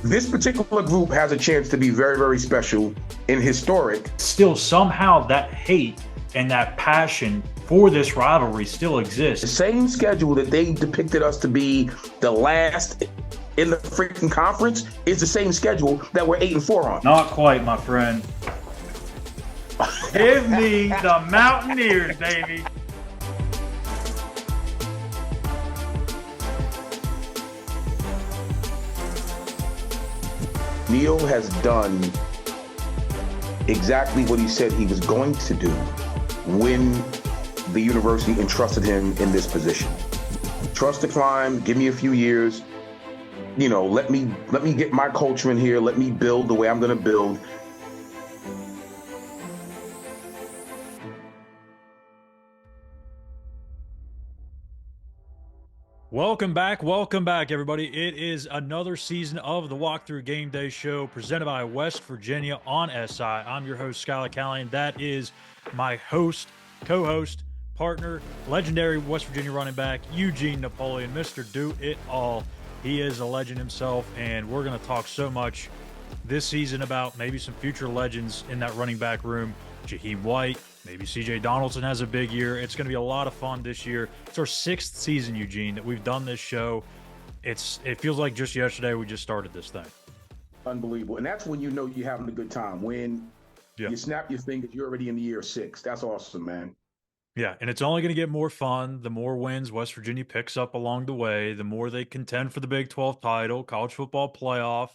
This particular group has a chance to be very, very special and historic. Still, somehow that hate and that passion for this rivalry still exists. The same schedule that they depicted us to be the last in the freaking conference is the same schedule that we're 8-4 on. Not quite, my friend. Give me the Mountaineers, baby. Neil has done exactly what he said he was going to do when the university entrusted him in this position. Trust the climb, give me a few years, let me get my culture in here, let me build the way I'm going to build. Welcome back, everybody. It is another season of the Walkthrough Game Day Show presented by West Virginia on SI. I'm your host, Schuyler Callihan. That is my host, co-host, partner, legendary West Virginia running back, Eugene Napoleon, Mr. Do-It-All. He is a legend himself, and we're going to talk so much this season about maybe some future legends in that running back room. Jaheim White, maybe C.J. Donaldson has a big year. It's going to be a lot of fun this year. It's our 6th season, Eugene, that we've done this show. It feels like just yesterday we just started this thing. Unbelievable. And that's when you know you're having a good time. When you snap your fingers, you're already in the year 6. That's awesome, man. Yeah, and it's only going to get more fun. The more wins West Virginia picks up along the way, the more they contend for the Big 12 title, college football playoff.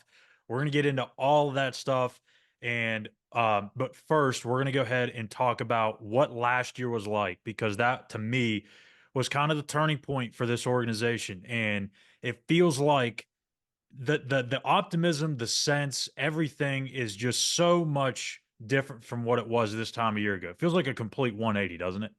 We're going to get into all of that stuff. And but first, we're going to go ahead and talk about what last year was like, because that, to me, was kind of the turning point for this organization. And it feels like the optimism, the sense, everything is just so much different from what it was this time a year ago. It feels like a complete 180, doesn't it?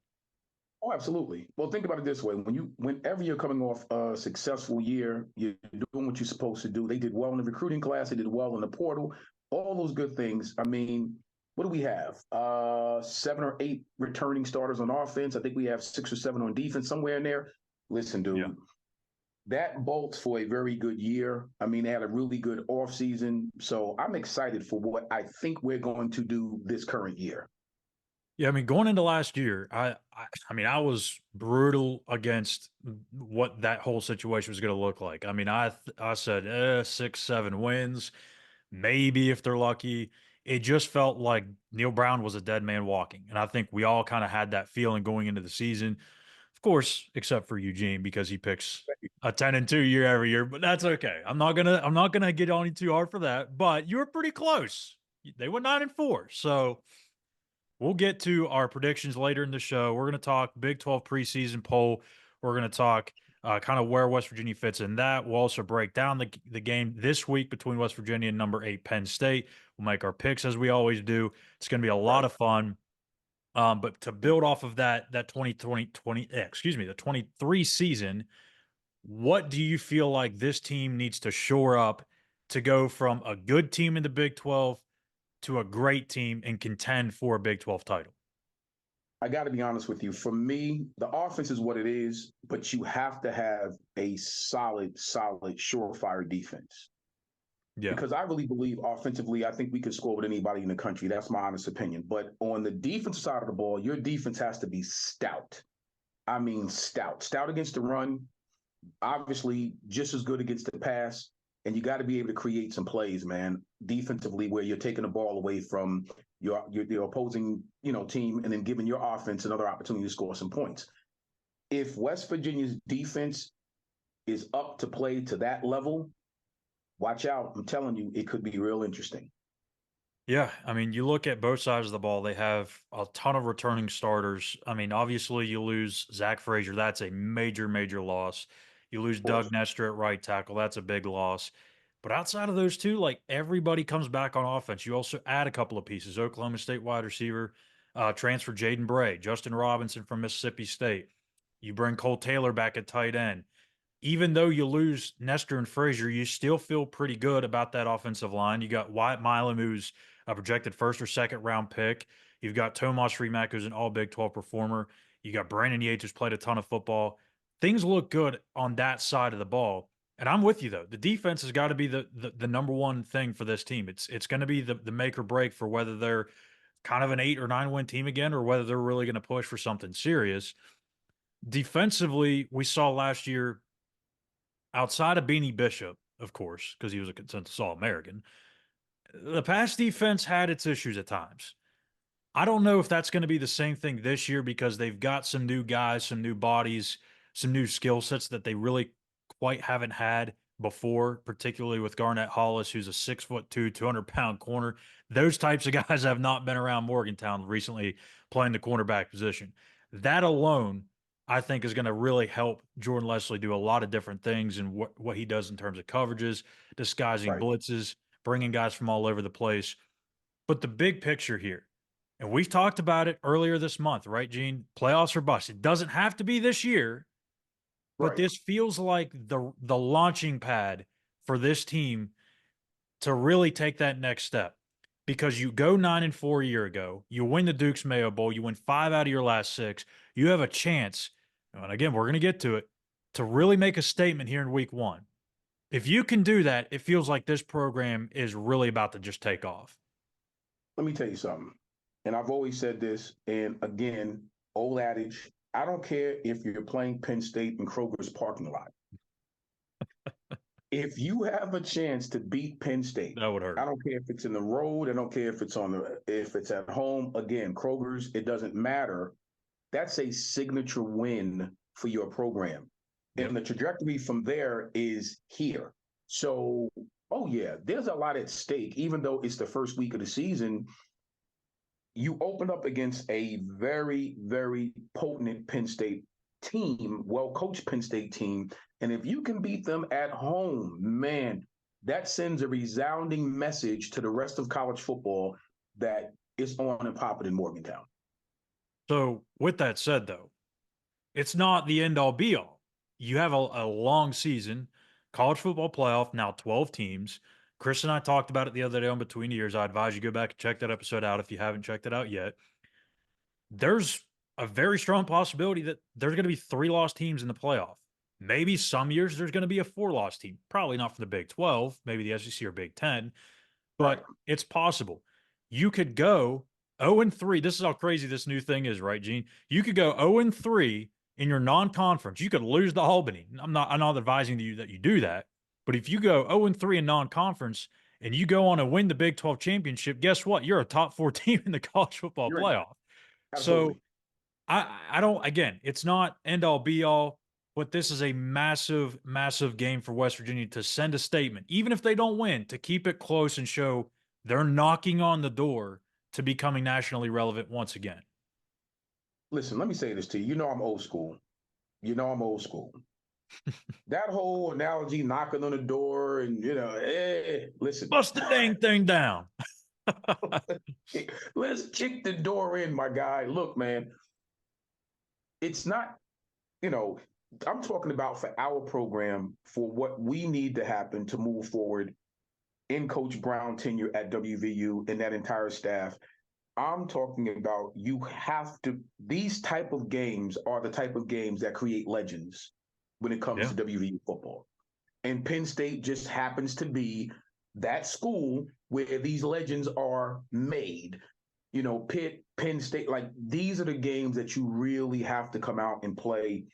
Oh, absolutely. Well, think about it this way. Whenever you're coming off a successful year, you're doing what you're supposed to do. They did well in the recruiting class. They did well in the portal. All those good things. I mean, what do we have? 7 or 8 returning starters on offense. I think we have 6 or 7 on defense, somewhere in there. Listen, dude, that bolts for a very good year. I mean, they had a really good offseason. So I'm excited for what I think we're going to do this current year. Yeah, I mean, going into last year, I was brutal against what that whole situation was going to look like. I mean, I said 6, 7 wins, maybe if they're lucky. It just felt like Neil Brown was a dead man walking, and I think we all kind of had that feeling going into the season. Of course, except for Eugene, because he picks a 10-2 year every year, but that's okay. I'm not gonna get on you too hard for that. But you were pretty close. They went 9-4, so. We'll get to our predictions later in the show. We're going to talk Big 12 preseason poll. We're going to talk kind of where West Virginia fits in that. We'll also break down the game this week between West Virginia and number 8 Penn State. We'll make our picks as we always do. It's going to be a lot of fun. But to build off of that 23 season, what do you feel like this team needs to shore up to go from a good team in the Big 12 to a great team and contend for a Big 12 title? I got to be honest with you. For me, the offense is what it is, but you have to have a solid, surefire defense. Yeah. Because I really believe offensively, I think we can score with anybody in the country. That's my honest opinion. But on the defensive side of the ball, your defense has to be stout. I mean, stout. Stout against the run, obviously just as good against the pass. And you got to be able to create some plays, man, defensively, where you're taking the ball away from your opposing, team, and then giving your offense another opportunity to score some points. If West Virginia's defense is up to play to that level, watch out. I'm telling you, it could be real interesting. Yeah, I mean, you look at both sides of the ball, they have a ton of returning starters. I mean, obviously, you lose Zach Frazier. That's a major, major loss. You lose Doug Nestor at right tackle. That's a big loss. But outside of those two, like, everybody comes back on offense. You also add a couple of pieces. Oklahoma State wide receiver, transfer Jaden Bray, Justin Robinson from Mississippi State. You bring Cole Taylor back at tight end. Even though you lose Nestor and Frazier, you still feel pretty good about that offensive line. You got Wyatt Milam, who's a projected first or second round pick. You've got Tomas Remak, who's an all Big 12 performer. You got Brandon Yates, who's played a ton of football. Things look good on that side of the ball. And I'm with you though. The defense has got to be the number one thing for this team. It's going to be the make or break for whether they're kind of an 8 or 9 win team again, or whether they're really going to push for something serious. Defensively, we saw last year, outside of Beanie Bishop, of course, because he was a consensus All-American, the pass defense had its issues at times. I don't know if that's going to be the same thing this year because they've got some new guys, some new bodies, some new skill sets that they really quite haven't had before, particularly with Garnett Hollis, who's a 6'2", 200-pound corner. Those types of guys have not been around Morgantown recently playing the cornerback position. That alone, I think, is going to really help Jordan Leslie do a lot of different things and what he does in terms of coverages, disguising blitzes, bringing guys from all over the place. But the big picture here, and we've talked about it earlier this month, right, Gene? Playoffs or bust. It doesn't have to be this year, but this feels like the launching pad for this team to really take that next step. Because you go 9-4 a year ago, you win the Duke's Mayo Bowl, you win 5 out of your last 6, you have a chance, and again, we're going to get to it, to really make a statement here in week 1. If you can do that, it feels like this program is really about to just take off. Let me tell you something. And I've always said this, and again, old adage, I don't care if you're playing Penn State in Kroger's parking lot. If you have a chance to beat Penn State, that would hurt. I don't care if it's in the road, I don't care if it's if it's at home. Again, Kroger's, it doesn't matter. That's a signature win for your program. Yep. And the trajectory from there is here. So, oh yeah, there's a lot at stake, even though it's the first week of the season. You open up against a very, very potent Penn State team, well-coached Penn State team. And if you can beat them at home, man, that sends a resounding message to the rest of college football that it's on and popping in Morgantown. So with that said, though, it's not the end-all be-all. You have a long season, college football playoff, now 12 teams. Chris and I talked about it the other day on Between Years. I advise you go back and check that episode out if you haven't checked it out yet. There's a very strong possibility that there's going to be 3 lost teams in the playoff. Maybe some years there's going to be a 4 lost team. Probably not from the Big 12, maybe the SEC or Big 10, but it's possible. You could go 0-3. This is how crazy this new thing is, right, Gene? You could go 0-3 in your non-conference. You could lose to Albany. I'm not advising you that you do that. But if you go 0-3 in non-conference and you go on to win the Big 12 championship, guess what? You're a top 4 team in the college football playoff. Absolutely. So I don't, again, it's not end all be all, but this is a massive, massive game for West Virginia to send a statement, even if they don't win, to keep it close and show they're knocking on the door to becoming nationally relevant once again. Listen, let me say this to you. You know I'm old school. That whole analogy, knocking on the door and, listen. Bust the dang thing down. Let's kick the door in, my guy. Look, man, it's not, I'm talking about for our program, for what we need to happen to move forward in Coach Brown tenure at WVU and that entire staff. I'm talking about these type of games are the type of games that create legends when it comes to WVU football. And Penn State just happens to be that school where these legends are made. Pitt, Penn State, like these are the games that you really have to come out and play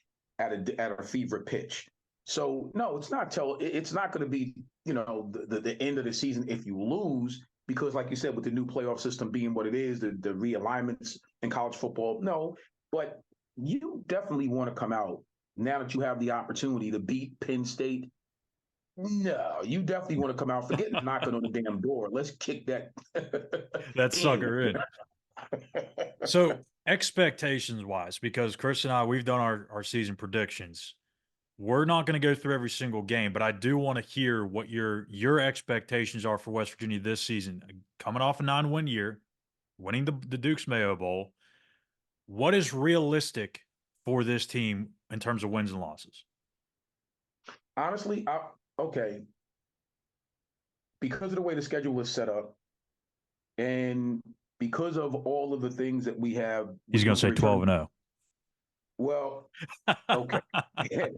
at a fever pitch. So no, it's not going to be, the end of the season if you lose, because like you said, with the new playoff system being what it is, the realignments in college football, no, but you definitely want to come out now that you have the opportunity to beat Penn State. No, you definitely want to come out, forget knocking on the damn door. Let's kick that sucker in. So expectations wise, because Chris and I, we've done our season predictions. We're not going to go through every single game, but I do want to hear what your expectations are for West Virginia this season. Coming off a 9-win year, winning the Duke's Mayo Bowl, what is realistic for this team in terms of wins and losses? Honestly, okay. Because of the way the schedule was set up, and because of all of the things that we have, he's going to say 12-0. Well, okay.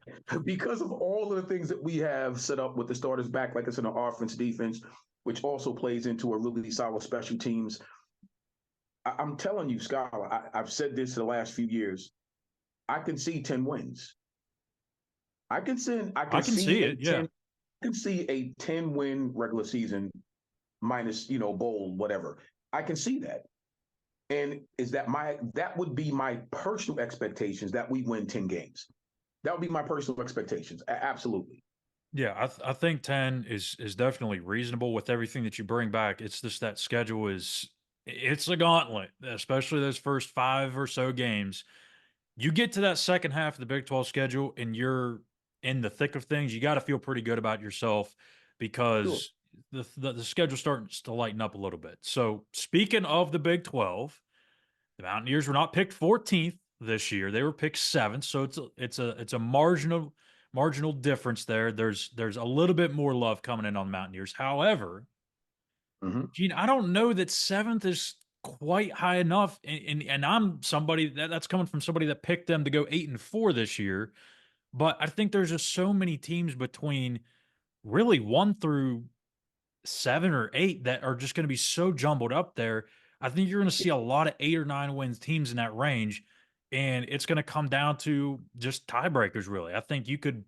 Because of all of the things that we have set up with the starters back, like I said, on offense, defense, which also plays into a really solid special teams. I'm telling you, Schuyler, I've said this the last few years. I can see 10 wins. I can see see a it. 10, Yeah. I can see a 10-win regular season minus, bowl, whatever. I can see that. And that would be my personal expectations that we win 10 games. That would be my personal expectations. Absolutely. Yeah, I think 10 is definitely reasonable with everything that you bring back. It's just that schedule it's a gauntlet, especially those first 5 or so games. You get to that second half of the Big 12 schedule and you're in the thick of things, you got to feel pretty good about yourself Sure. because the schedule starts to lighten up a little bit. So, speaking of the Big 12, the Mountaineers were not picked 14th this year. They were picked 7th, so it's a marginal difference there. There's a little bit more love coming in on the Mountaineers. However, Mm-hmm. Gene, I don't know that 7th is quite high enough, and I'm somebody that's coming from somebody that picked them to go 8-4 this year. But I think there's just so many teams between really 1 through 7 or 8 that are just going to be so jumbled up there. I think you're going to see a lot of 8 or 9 wins teams in that range, and it's going to come down to just tiebreakers, really. I think you could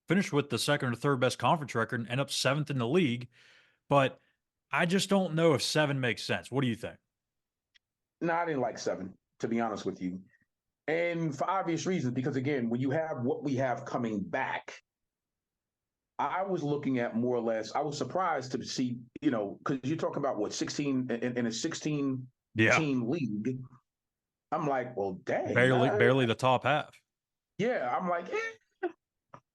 finish with the second or third best conference record and end up 7th in the league, but I just don't know if 7 makes sense. What do you think? No, I didn't like 7, to be honest with you. And for obvious reasons, because again, when you have what we have coming back, I was looking at more or less, I was surprised to see, because you're talking about what, 16 in a 16 Yeah, team league. I'm like, well, dang. barely the top half. Yeah, I'm like,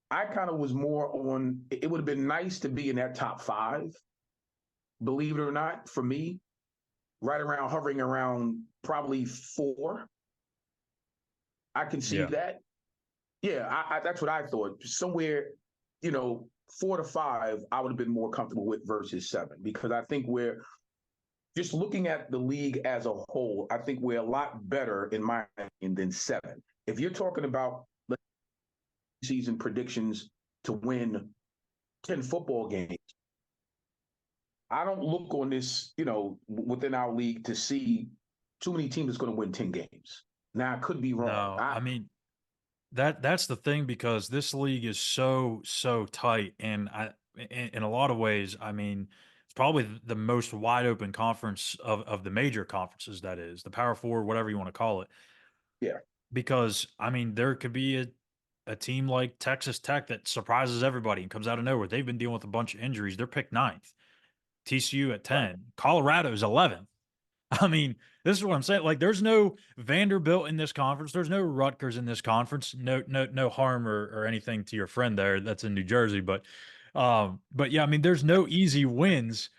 I kind of was more on, it would have been nice to be in that top 5, believe it or not, for me, right around, hovering around probably 4. I can see Yeah. that. Yeah, that's what I thought. Somewhere, 4 to 5, I would have been more comfortable with versus 7, because I think we're just looking at the league as a whole. I think we're a lot better, in my opinion, than 7. If you're talking about season predictions to win 10 football games, I don't look on this, within our league to see too many teams that's going to win 10 games. Now, I could be wrong. No, I mean, that's the thing because this league is so tight, and in a lot of ways, I mean, it's probably the most wide open conference of the major conferences. That is the Power Four, whatever you want to call it. Yeah. Because I mean, there could be a team like Texas Tech that surprises everybody and comes out of nowhere. They've been dealing with a bunch of injuries. They're picked 9th. TCU at Right. 10. Colorado's 11th. I mean, this is what I'm saying. Like, there's no Vanderbilt in this conference. There's no Rutgers in this conference. No harm or anything to your friend there that's in New Jersey, but yeah, I mean, there's no easy wins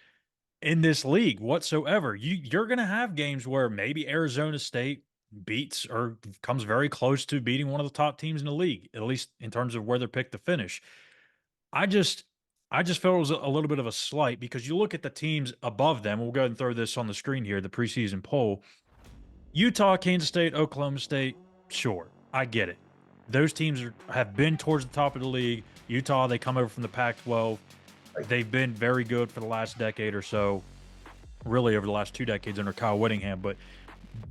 in this league whatsoever. You're going to have games where maybe Arizona State beats or comes very close to beating one of the top teams in the league, at least in terms of where they're picked to finish. I just I just felt it was a little bit of a slight because you look at the teams above them. We'll go ahead and throw this on the screen here, the preseason poll. Utah, Kansas State, Oklahoma State, sure, I get it. Those teams have been towards the top of the league. Utah, they come over from the Pac-12. They've been very good for the last decade or so, really over the last 2 decades under Kyle Whittingham, but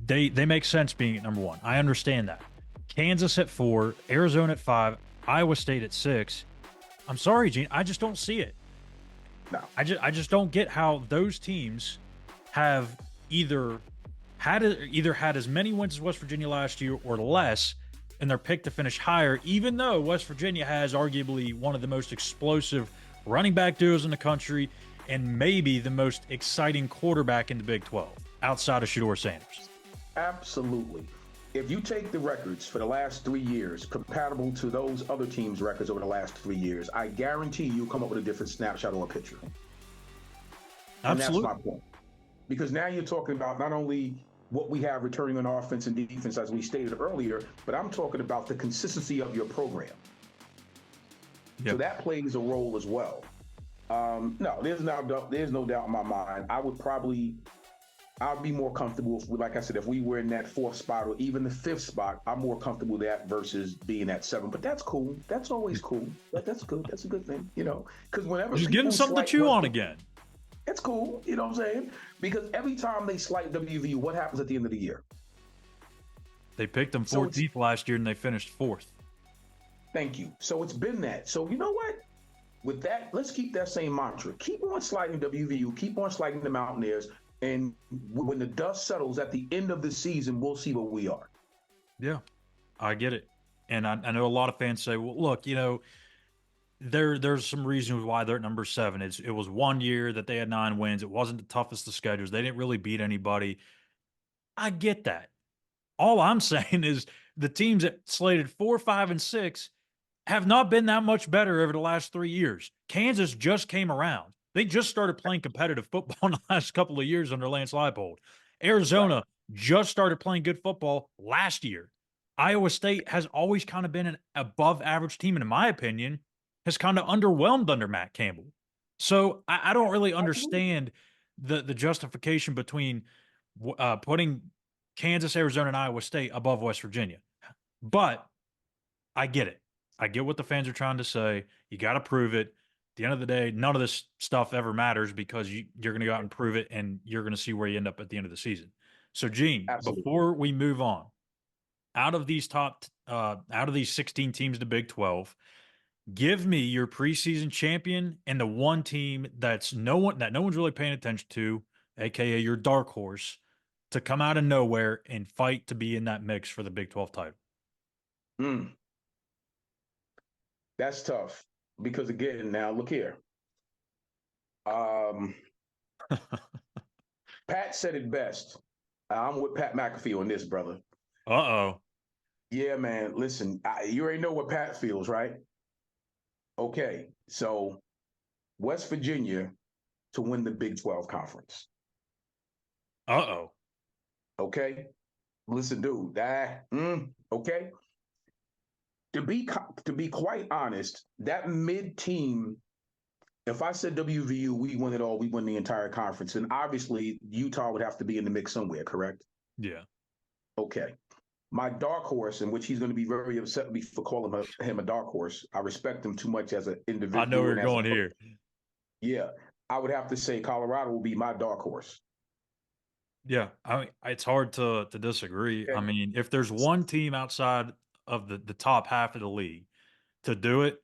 they make sense being at number 1. I understand that. Kansas at 4, Arizona at 5, Iowa State at 6. I'm sorry, Gene, I just don't see it. No. I just don't get how those teams have either had as many wins as West Virginia last year or less, and they're picked to finish higher, even though West Virginia has arguably one of the most explosive running back duos in the country and maybe the most exciting quarterback in the Big 12 outside of Shedeur Sanders. Absolutely. If you take the records for the last 3 years, compatible to those other teams' records over the last 3 years, I guarantee you come up with a different snapshot or a picture. Absolutely. And that's my point. Because now you're talking about not only what we have returning on offense and defense, as we stated earlier, but I'm talking about the consistency of your program. Yep. So that plays a role as well. No, there's no doubt in my mind. I would probably I'll be more comfortable, like I said, if we were in that fourth spot or even the fifth spot, I'm more comfortable with that versus being at 7. But that's cool. That's always cool. That's good. That's a good thing, because whenever Just give them people something to slight chew on West, again. it's cool. You know what I'm saying? Because every time they slight WVU, what happens at the end of the year? They picked them 14th last year and they finished 4th. Thank you. So it's been that. So you know what? With that, let's keep that same mantra. Keep on sliding WVU. Keep on sliding the Mountaineers. And when the dust settles at the end of the season, we'll see where we are. Yeah, I get it. And I know a lot of fans say, well, look, there's some reasons why they're at number 7. It was 1 year that they had 9 wins. It wasn't the toughest of schedules. They didn't really beat anybody. I get that. All I'm saying is the teams that slated 4, 5, and 6 have not been that much better over the last 3 years. Kansas just came around. They just started playing competitive football in the last couple of years under Lance Leipold. Arizona just started playing good football last year. Iowa State has always kind of been an above average team, and in my opinion, has kind of underwhelmed under Matt Campbell. So I don't really understand the justification between putting Kansas, Arizona, and Iowa State above West Virginia. But I get it. I get what the fans are trying to say. You got to prove it. At the end of the day, none of this stuff ever matters because you're going to go out and prove it, and you're going to see where you end up at the end of the season. So, Gene, before we move on, out of these 16 teams in the Big 12, give me your preseason champion and the one team that no one's really paying attention to, aka your dark horse, to come out of nowhere and fight to be in that mix for the Big 12 title. That's tough because, again, now look here. Pat said it best. I'm with Pat McAfee on this, brother. Uh-oh. Yeah, man. Listen, you already know what Pat feels, right? Okay, so West Virginia to win the Big 12 conference. Uh-oh. Okay. Listen, dude, okay. To be quite honest, that mid team, if I said WVU, we win it all, we win the entire conference. And obviously Utah would have to be in the mix somewhere, correct? Yeah. Okay. My dark horse, in which he's going to be very upset with me for calling him a dark horse. I respect him too much as an individual. I know where you're going here. Yeah. I would have to say Colorado will be my dark horse. Yeah, I mean, it's hard to disagree. Okay. I mean, if there's one team outside of the top half of the league to do it,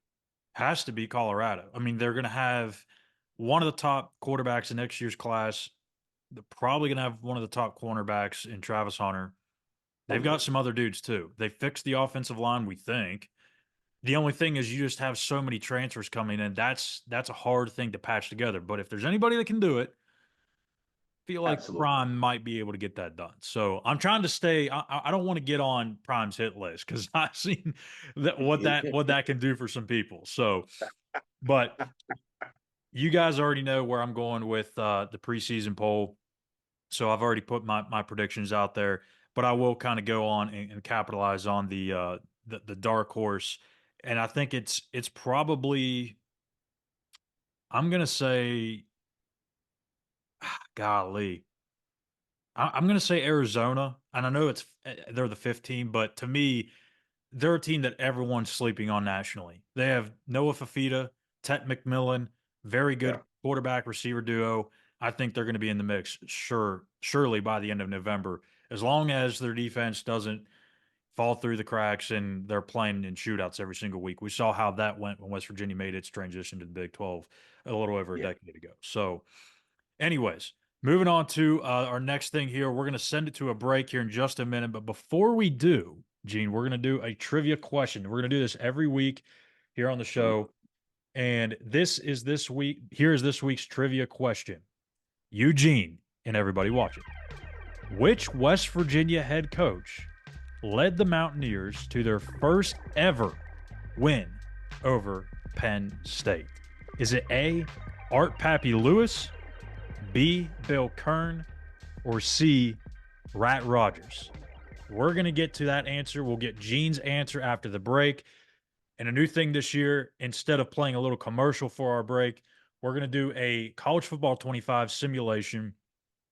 has to be Colorado. I mean, they're going to have one of the top quarterbacks in next year's class. They're probably going to have one of the top cornerbacks in Travis Hunter. They've got some other dudes too. They fixed the offensive line, we think. The only thing is you just have so many transfers coming in. That's a hard thing to patch together. But if there's anybody that can do it, feel like Prime might be able to get that done. So I'm trying to stay. I don't want to get on Prime's hit list because I've seen what that can do for some people. So, but you guys already know where I'm going with the preseason poll. So I've already put my predictions out there. But I will kind of go on and capitalize on the dark horse, and I think it's probably, I'm gonna say, golly, I'm gonna say Arizona, and I know they're the 15, but to me, they're a team that everyone's sleeping on nationally. They have Noah Fafita, Tet McMillan, very good quarterback receiver duo. I think they're going to be in the mix, surely by the end of November, as long as their defense doesn't fall through the cracks and they're playing in shootouts every single week. We saw how that went when West Virginia made its transition to the Big 12 a little over a decade ago. So, anyways, moving on to our next thing here. We're going to send it to a break here in just a minute. But before we do, Gene, we're going to do a trivia question. We're going to do this every week here on the show. And here is this week's trivia question. Eugene and everybody watching. Which West Virginia head coach led the Mountaineers to their first ever win over Penn State? Is it A, Art Pappy Lewis, B, Bill Kern, or C, Rat Rogers? We're going to get to that answer. We'll get Gene's answer after the break. And a new thing this year, instead of playing a little commercial for our break, we're going to do a college football 25 simulation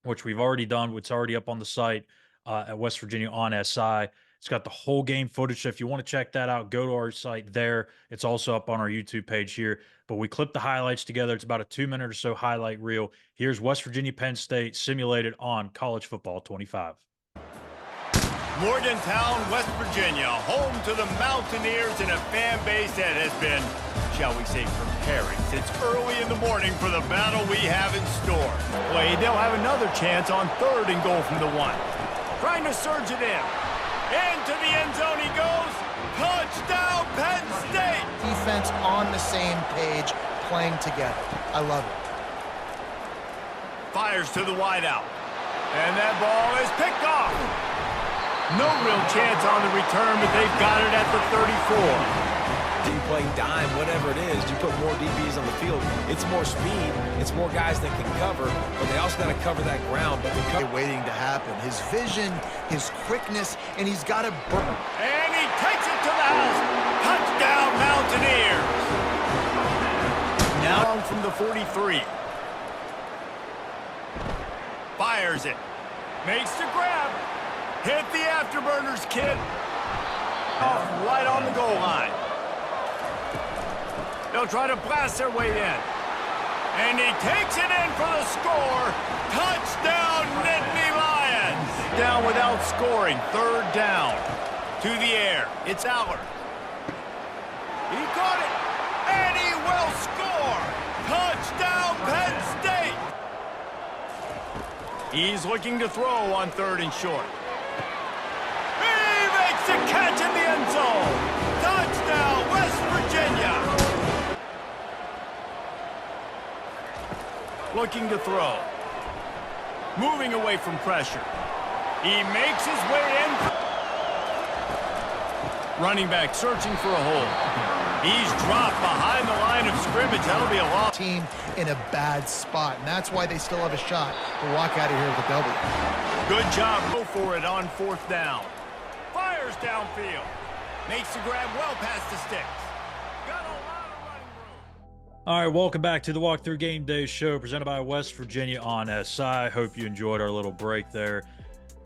which we've already done. It's already up on the site at West Virginia on SI. It's got the whole game footage. So if you want to check that out, go to our site there. It's also up on our YouTube page here. But we clipped the highlights together. It's about a 2-minute or so highlight reel. Here's West Virginia Penn State simulated on College Football 25. Morgantown, West Virginia, home to the Mountaineers and a fan base that has been, shall we say, preparing since early in the morning for the battle we have in store. Wade, they'll have another chance on 3rd and goal from the 1. Trying to surge it in. Into the end zone he goes. Touchdown, Penn State! Defense on the same page, playing together. I love it. Fires to the wideout. And that ball is picked off. No real chance on the return, but they've got it at the 34. You play dime, whatever it is, you put more DBs on the field. It's more speed, it's more guys that can cover, but they also got to cover that ground. But waiting to happen. His vision, his quickness, and he's got to burn. And he takes it to the house. Touchdown, Mountaineers. Now from the 43. Fires it. Makes the grab. Hit the afterburners, kid. Off right on the goal line. They'll try to blast their way in. And he takes it in for the score. Touchdown, Nittany Lions. Down without scoring. 3rd down. To the air. It's Aller. He caught it. And he will score. Touchdown, Penn State. He's looking to throw on 3rd and short. He makes the catch in the end zone. Touchdown, West Virginia. Looking to throw. Moving away from pressure. He makes his way in. Running back searching for a hole. He's dropped behind the line of scrimmage. That'll be a loss. Team in a bad spot, and that's why they still have a shot to walk out of here with a W. Good job. Go for it on 4th down. Fires downfield. Makes the grab well past the sticks. Got a lot of running room. All right, welcome back to the Walkthrough Game Day Show presented by West Virginia on SI. Hope you enjoyed our little break there.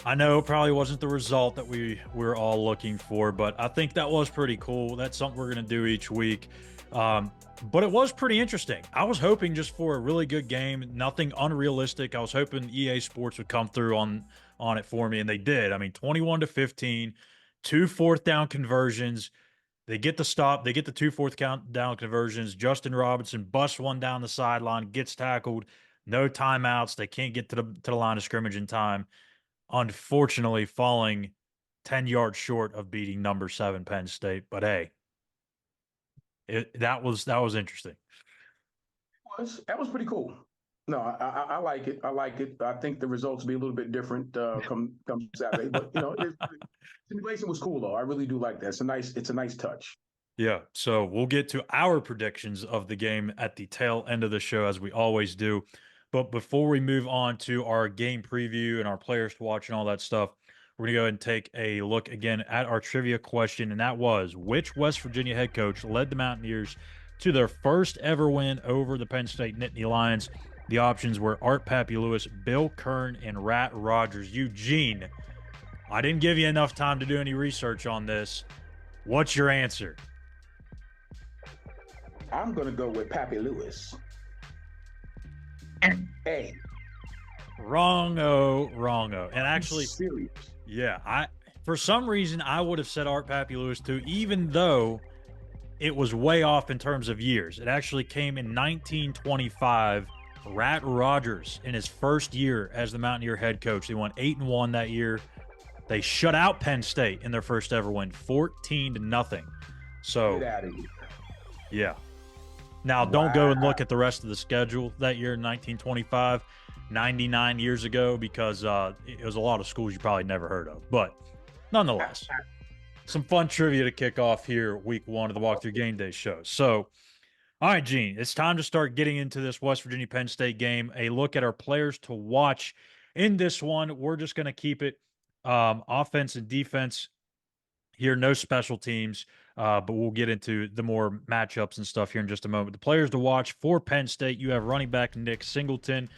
I know it probably wasn't the result that we were all looking for, but I think that was pretty cool. That's something we're going to do each week. But it was pretty interesting. I was hoping just for a really good game, nothing unrealistic. I was hoping EA Sports would come through on it for me, and they did. I mean, 21-15, 2 4th down conversions. They get the stop. They get the 2 4th down conversions. Justin Robinson busts one down the sideline, gets tackled. No timeouts. They can't get to the line of scrimmage in time. Unfortunately, falling 10 yards short of beating number 7 Penn State. But hey, that was interesting. That was pretty cool. No, I like it. I like it. I think the results will be a little bit different come Saturday. But simulation was cool though. I really do like that. It's a nice touch. Yeah. So we'll get to our predictions of the game at the tail end of the show, as we always do. But before we move on to our game preview and our players to watch and all that stuff, we're going to go ahead and take a look again at our trivia question. And that was, which West Virginia head coach led the Mountaineers to their first ever win over the Penn State Nittany Lions? The options were Art Pappy Lewis, Bill Kern, and Rat Rogers. Eugene, I didn't give you enough time to do any research on this. What's your answer? I'm going to go with Pappy Lewis. Hey. Wrong-o. And actually, serious. Yeah, for some reason I would have said Art Pappy Lewis too, even though it was way off in terms of years. It actually came in 1925. Rat Rogers in his first year as the Mountaineer head coach. They won 8-1 that year. They shut out Penn State in their first ever win, 14-0. So, get out of here. Yeah. Now, don't go and look at the rest of the schedule that year in 1925, 99 years ago, because it was a lot of schools you probably never heard of. But nonetheless, some fun trivia to kick off here week 1 of the Walkthrough Game Day show. So, all right, Gene, it's time to start getting into this West Virginia Penn State game. A look at our players to watch in this one. We're just going to keep it offense and defense here, no special teams. But we'll get into the more matchups and stuff here in just a moment. The players to watch for Penn State, you have running back Nick Singleton,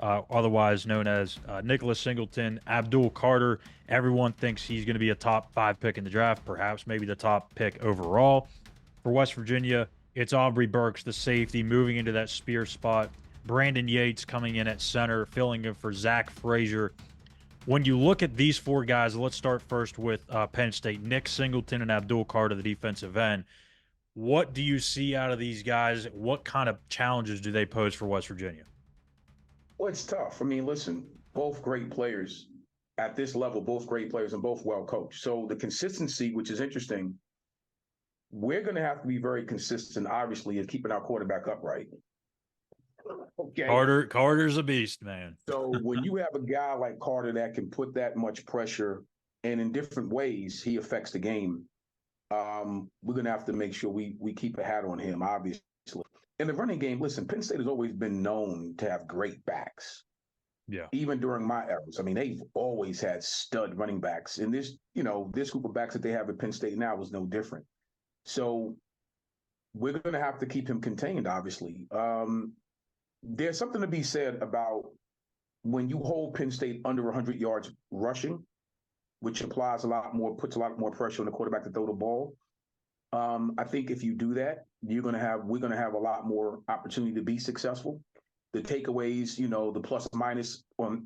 otherwise known as Nicholas Singleton. Abdul Carter, everyone thinks he's going to be a top 5 pick in the draft, perhaps maybe the top pick overall. For West Virginia, it's Aubrey Burks, the safety, moving into that spear spot. Brandon Yates coming in at center, filling in for Zach Frazier. When you look at these 4 guys, let's start first with Penn State, Nick Singleton and Abdul Carter, the defensive end. What do you see out of these guys? What kind of challenges do they pose for West Virginia? Well, it's tough. I mean, listen, both great players at this level, both great players and both well coached. So the consistency, which is interesting, we're going to have to be very consistent, obviously, in keeping our quarterback upright. Okay. Carter's a beast, man. So when you have a guy like Carter that can put that much pressure, and in different ways he affects the game, we're going to have to make sure we keep a hat on him, obviously. In the running game, listen, Penn State has always been known to have great backs. Yeah. Even during my eras. I mean, they've always had stud running backs. And this group of backs that they have at Penn State now is no different. So we're going to have to keep him contained, obviously. There's something to be said about when you hold Penn State under 100 yards rushing, which puts a lot more pressure on the quarterback to throw the ball. I think if you do that, we're going to have a lot more opportunity to be successful. The takeaways, the plus or minus on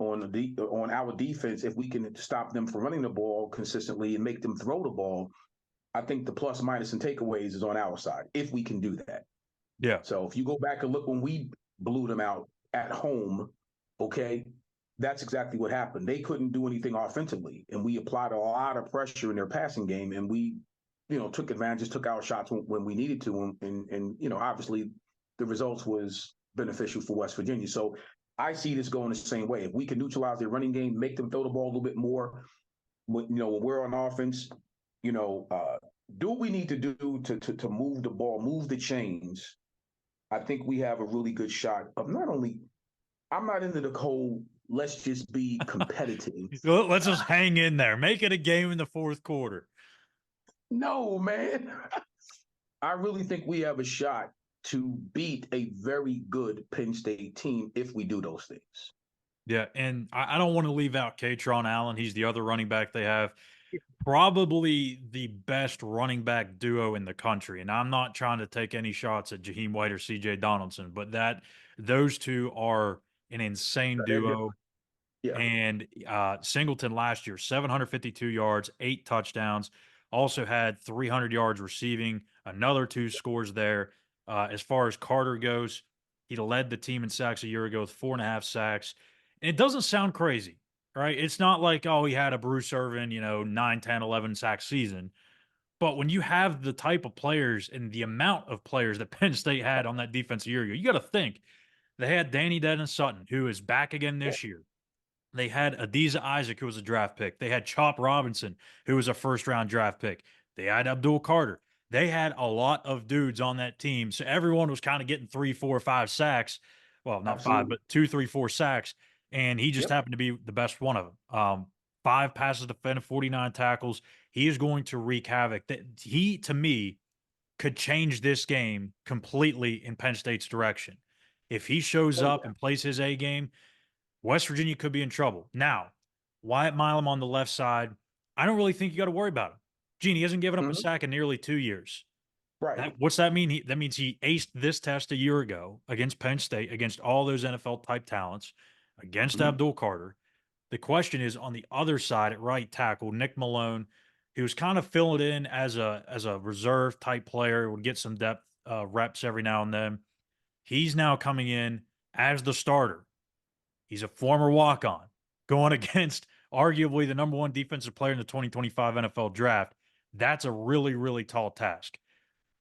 our defense, if we can stop them from running the ball consistently and make them throw the ball, I think the plus, minus, and takeaways is on our side if we can do that. Yeah. So if you go back and look when we blew them out at home, okay, that's exactly what happened. They couldn't do anything offensively, and we applied a lot of pressure in their passing game, and we, took advantage, took our shots when we needed to, and obviously the results was beneficial for West Virginia. So I see this going the same way. If we can neutralize their running game, make them throw the ball a little bit more, when we're on offense, do what we need to do to move the ball, move the chains. I think we have a really good shot of not only. I'm not into the whole let's just be competitive. Let's just hang in there, make it a game in the fourth quarter. No, man. I really think we have a shot to beat a very good Penn State team if we do those things. Yeah, and I don't want to leave out Katron Allen. He's the other running back they have. Probably the best running back duo in the country. And I'm not trying to take any shots at Jaheim White or CJ Donaldson, but those two are an insane duo. Yeah. And Singleton last year, 752 yards, 8 touchdowns, also had 300 yards receiving, another 2 scores there. As far as Carter goes, he led the team in sacks a year ago with 4.5 sacks. And it doesn't sound crazy, right? It's not like, he had a Bruce Irvin, 9, 10, 11 sack season. But when you have the type of players and the amount of players that Penn State had on that defense a year ago, you got to think they had Danny Dennis-Sutton, who is back again this year. They had Adiza Isaac, who was a draft pick. They had Chop Robinson, who was a first-round draft pick. They had Abdul Carter. They had a lot of dudes on that team. So everyone was kind of getting 3, 4, 5 sacks. Well, not Absolutely. 5, but 2, 3, 4 sacks. And he just happened to be the best one of them. 5 passes defended, 49 tackles. He is going to wreak havoc. He, to me, could change this game completely in Penn State's direction. If he shows up and plays his A game, West Virginia could be in trouble. Now, Wyatt Milam on the left side, I don't really think you got to worry about him. Gene, he hasn't given up a sack in nearly 2 years. Right. What's that mean? That means he aced this test a year ago against Penn State, against all those NFL-type talents, against Abdul Carter. The question is on the other side at right tackle, Nick Malone, who was kind of filling in as a reserve-type player, would get some depth reps every now and then. He's now coming in as the starter. He's a former walk-on going against arguably the number 1 defensive player in the 2025 NFL draft. That's a really, really tall task.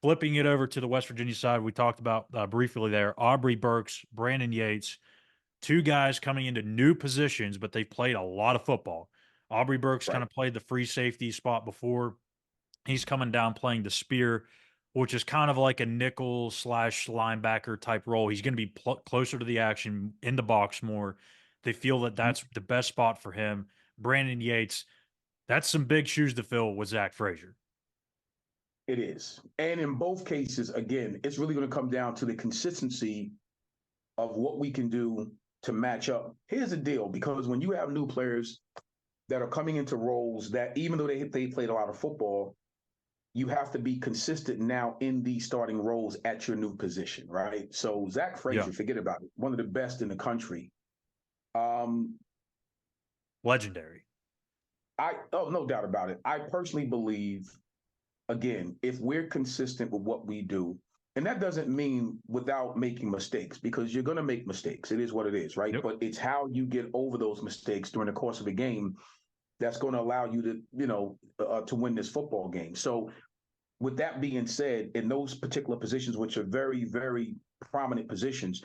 Flipping it over to the West Virginia side, we talked about briefly there, Aubrey Burks, Brandon Yates, 2 guys coming into new positions, but they've played a lot of football. Aubrey Burks kind of played the free safety spot before. He's coming down playing the spear, which is kind of like a nickel / linebacker type role. He's going to be closer to the action, in the box more. They feel that that's the best spot for him. Brandon Yates, that's some big shoes to fill with Zach Frazier. It is. And in both cases, again, it's really going to come down to the consistency of what we can do to match up. Here's the deal, because when you have new players that are coming into roles that, even though they played a lot of football, you have to be consistent now in these starting roles at your new position, right? So Zach Frazier, forget about it, one of the best in the country. Legendary. No doubt about it. I personally believe, again, if we're consistent with what we do, and that doesn't mean without making mistakes, because you're going to make mistakes. It is what it is, right? Yep. But it's how you get over those mistakes during the course of a game that's going to allow you to, to win this football game. So with that being said, in those particular positions, which are very, very prominent positions,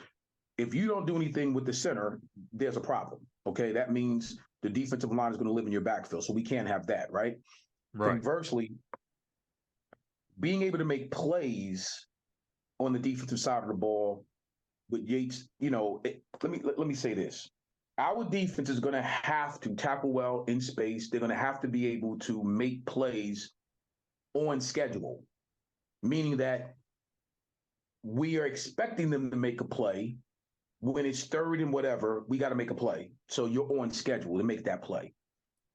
if you don't do anything with the center, there's a problem. Okay. That means the defensive line is going to live in your backfield. So we can't have that, right? Conversely, being able to make plays on the defensive side of the ball with Yates, let me say this. Our defense is going to have to tackle well in space. They're going to have to be able to make plays on schedule, meaning that we are expecting them to make a play. When it's third and whatever, we got to make a play. So you're on schedule to make that play.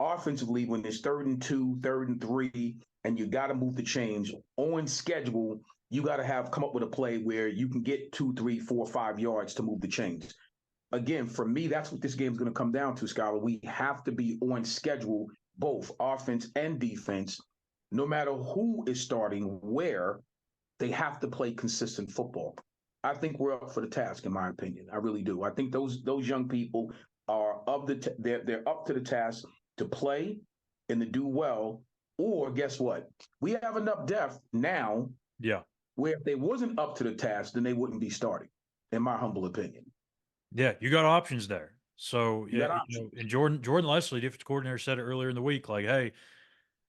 Offensively, when it's 3rd and 2, 3rd and 3, and you got to move the chains on schedule, you got to come up with a play where you can get 2, 3, 4, 5 yards to move the chains. Again, for me, that's what this game is going to come down to, Schuyler. We have to be on schedule, both offense and defense. No matter who is starting where, they have to play consistent football. I think we're up for the task, in my opinion. I really do. I think those young people are they're up to the task to play and to do well. Or guess what? We have enough depth now. Yeah. Where if they wasn't up to the task, then they wouldn't be starting, in my humble opinion. Yeah, you got options there. So and Jordan Leslie, defensive coordinator, said it earlier in the week, like, hey,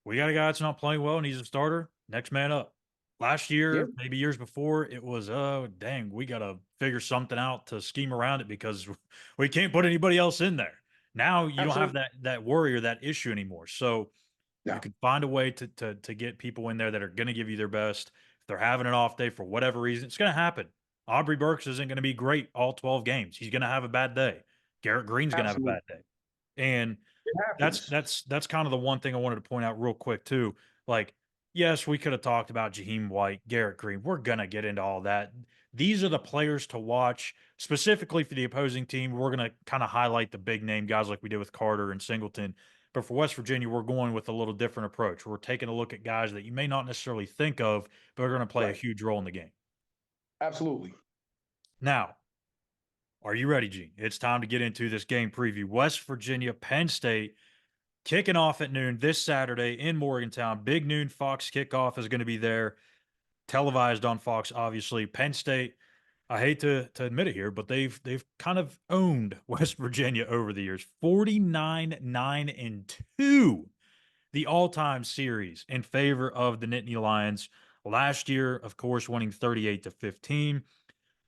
we got a guy that's not playing well and he's a starter. Next man up. Last year, maybe years before, it was, oh, dang, we got to figure something out to scheme around it because we can't put anybody else in there. Now you don't have that worry or that issue anymore. So you can find a way to get people in there that are going to give you their best. If they're having an off day for whatever reason, it's going to happen. Aubrey Burks isn't going to be great all 12 games. He's going to have a bad day. Garrett Green's going to have a bad day. And that's kind of the one thing I wanted to point out real quick too. Like, yes, we could have talked about Jaheim White, Garrett Green. We're going to get into all that. These are the players to watch specifically for the opposing team. We're going to kind of highlight the big name guys like we did with Carter and Singleton. But for West Virginia, we're going with a little different approach. We're taking a look at guys that you may not necessarily think of, but are going to play a huge role in the game. Absolutely. Now, are you ready, Gene? It's time to get into this game preview. West Virginia, Penn State, kicking off at noon this Saturday in Morgantown. Big noon Fox kickoff is going to be there, televised on Fox, obviously. Penn State, I hate to admit it here, but they've kind of owned West Virginia over the years. 49-9-2, the all-time series in favor of the Nittany Lions. Last year, of course, winning 38-15.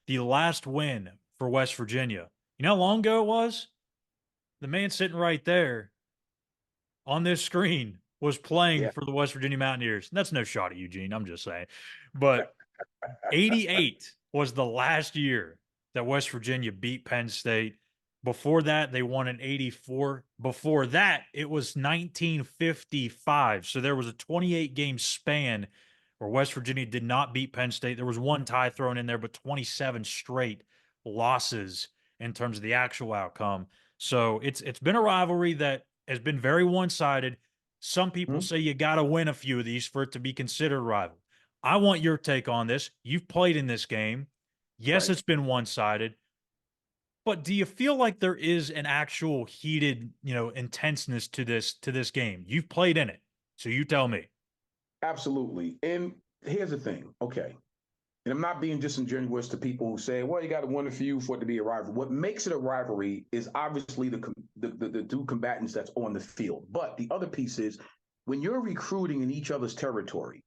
The last win for West Virginia. You know how long ago it was? The man sitting right there on this screen was playing for the West Virginia Mountaineers. That's no shot at Eugene, I'm just saying. But 88 was the last year that West Virginia beat Penn State. Before that, they won in 84. Before that, it was 1955. So there was a 28-game span where West Virginia did not beat Penn State. There was one tie thrown in there, but 27 straight losses in terms of the actual outcome. So it's been a rivalry that has been very one-sided. Some people say you got to win a few of these for it to be considered a rival. I want your take on this. You've played in this game. Yes, it's been one-sided. But do you feel like there is an actual heated, intenseness to this game? You've played in it, so you tell me. Absolutely. And here's the thing, okay, and I'm not being disingenuous to people who say, well, you got to win a few for it to be a rivalry. What makes it a rivalry is obviously the two combatants that's on the field. But the other piece is when you're recruiting in each other's territory,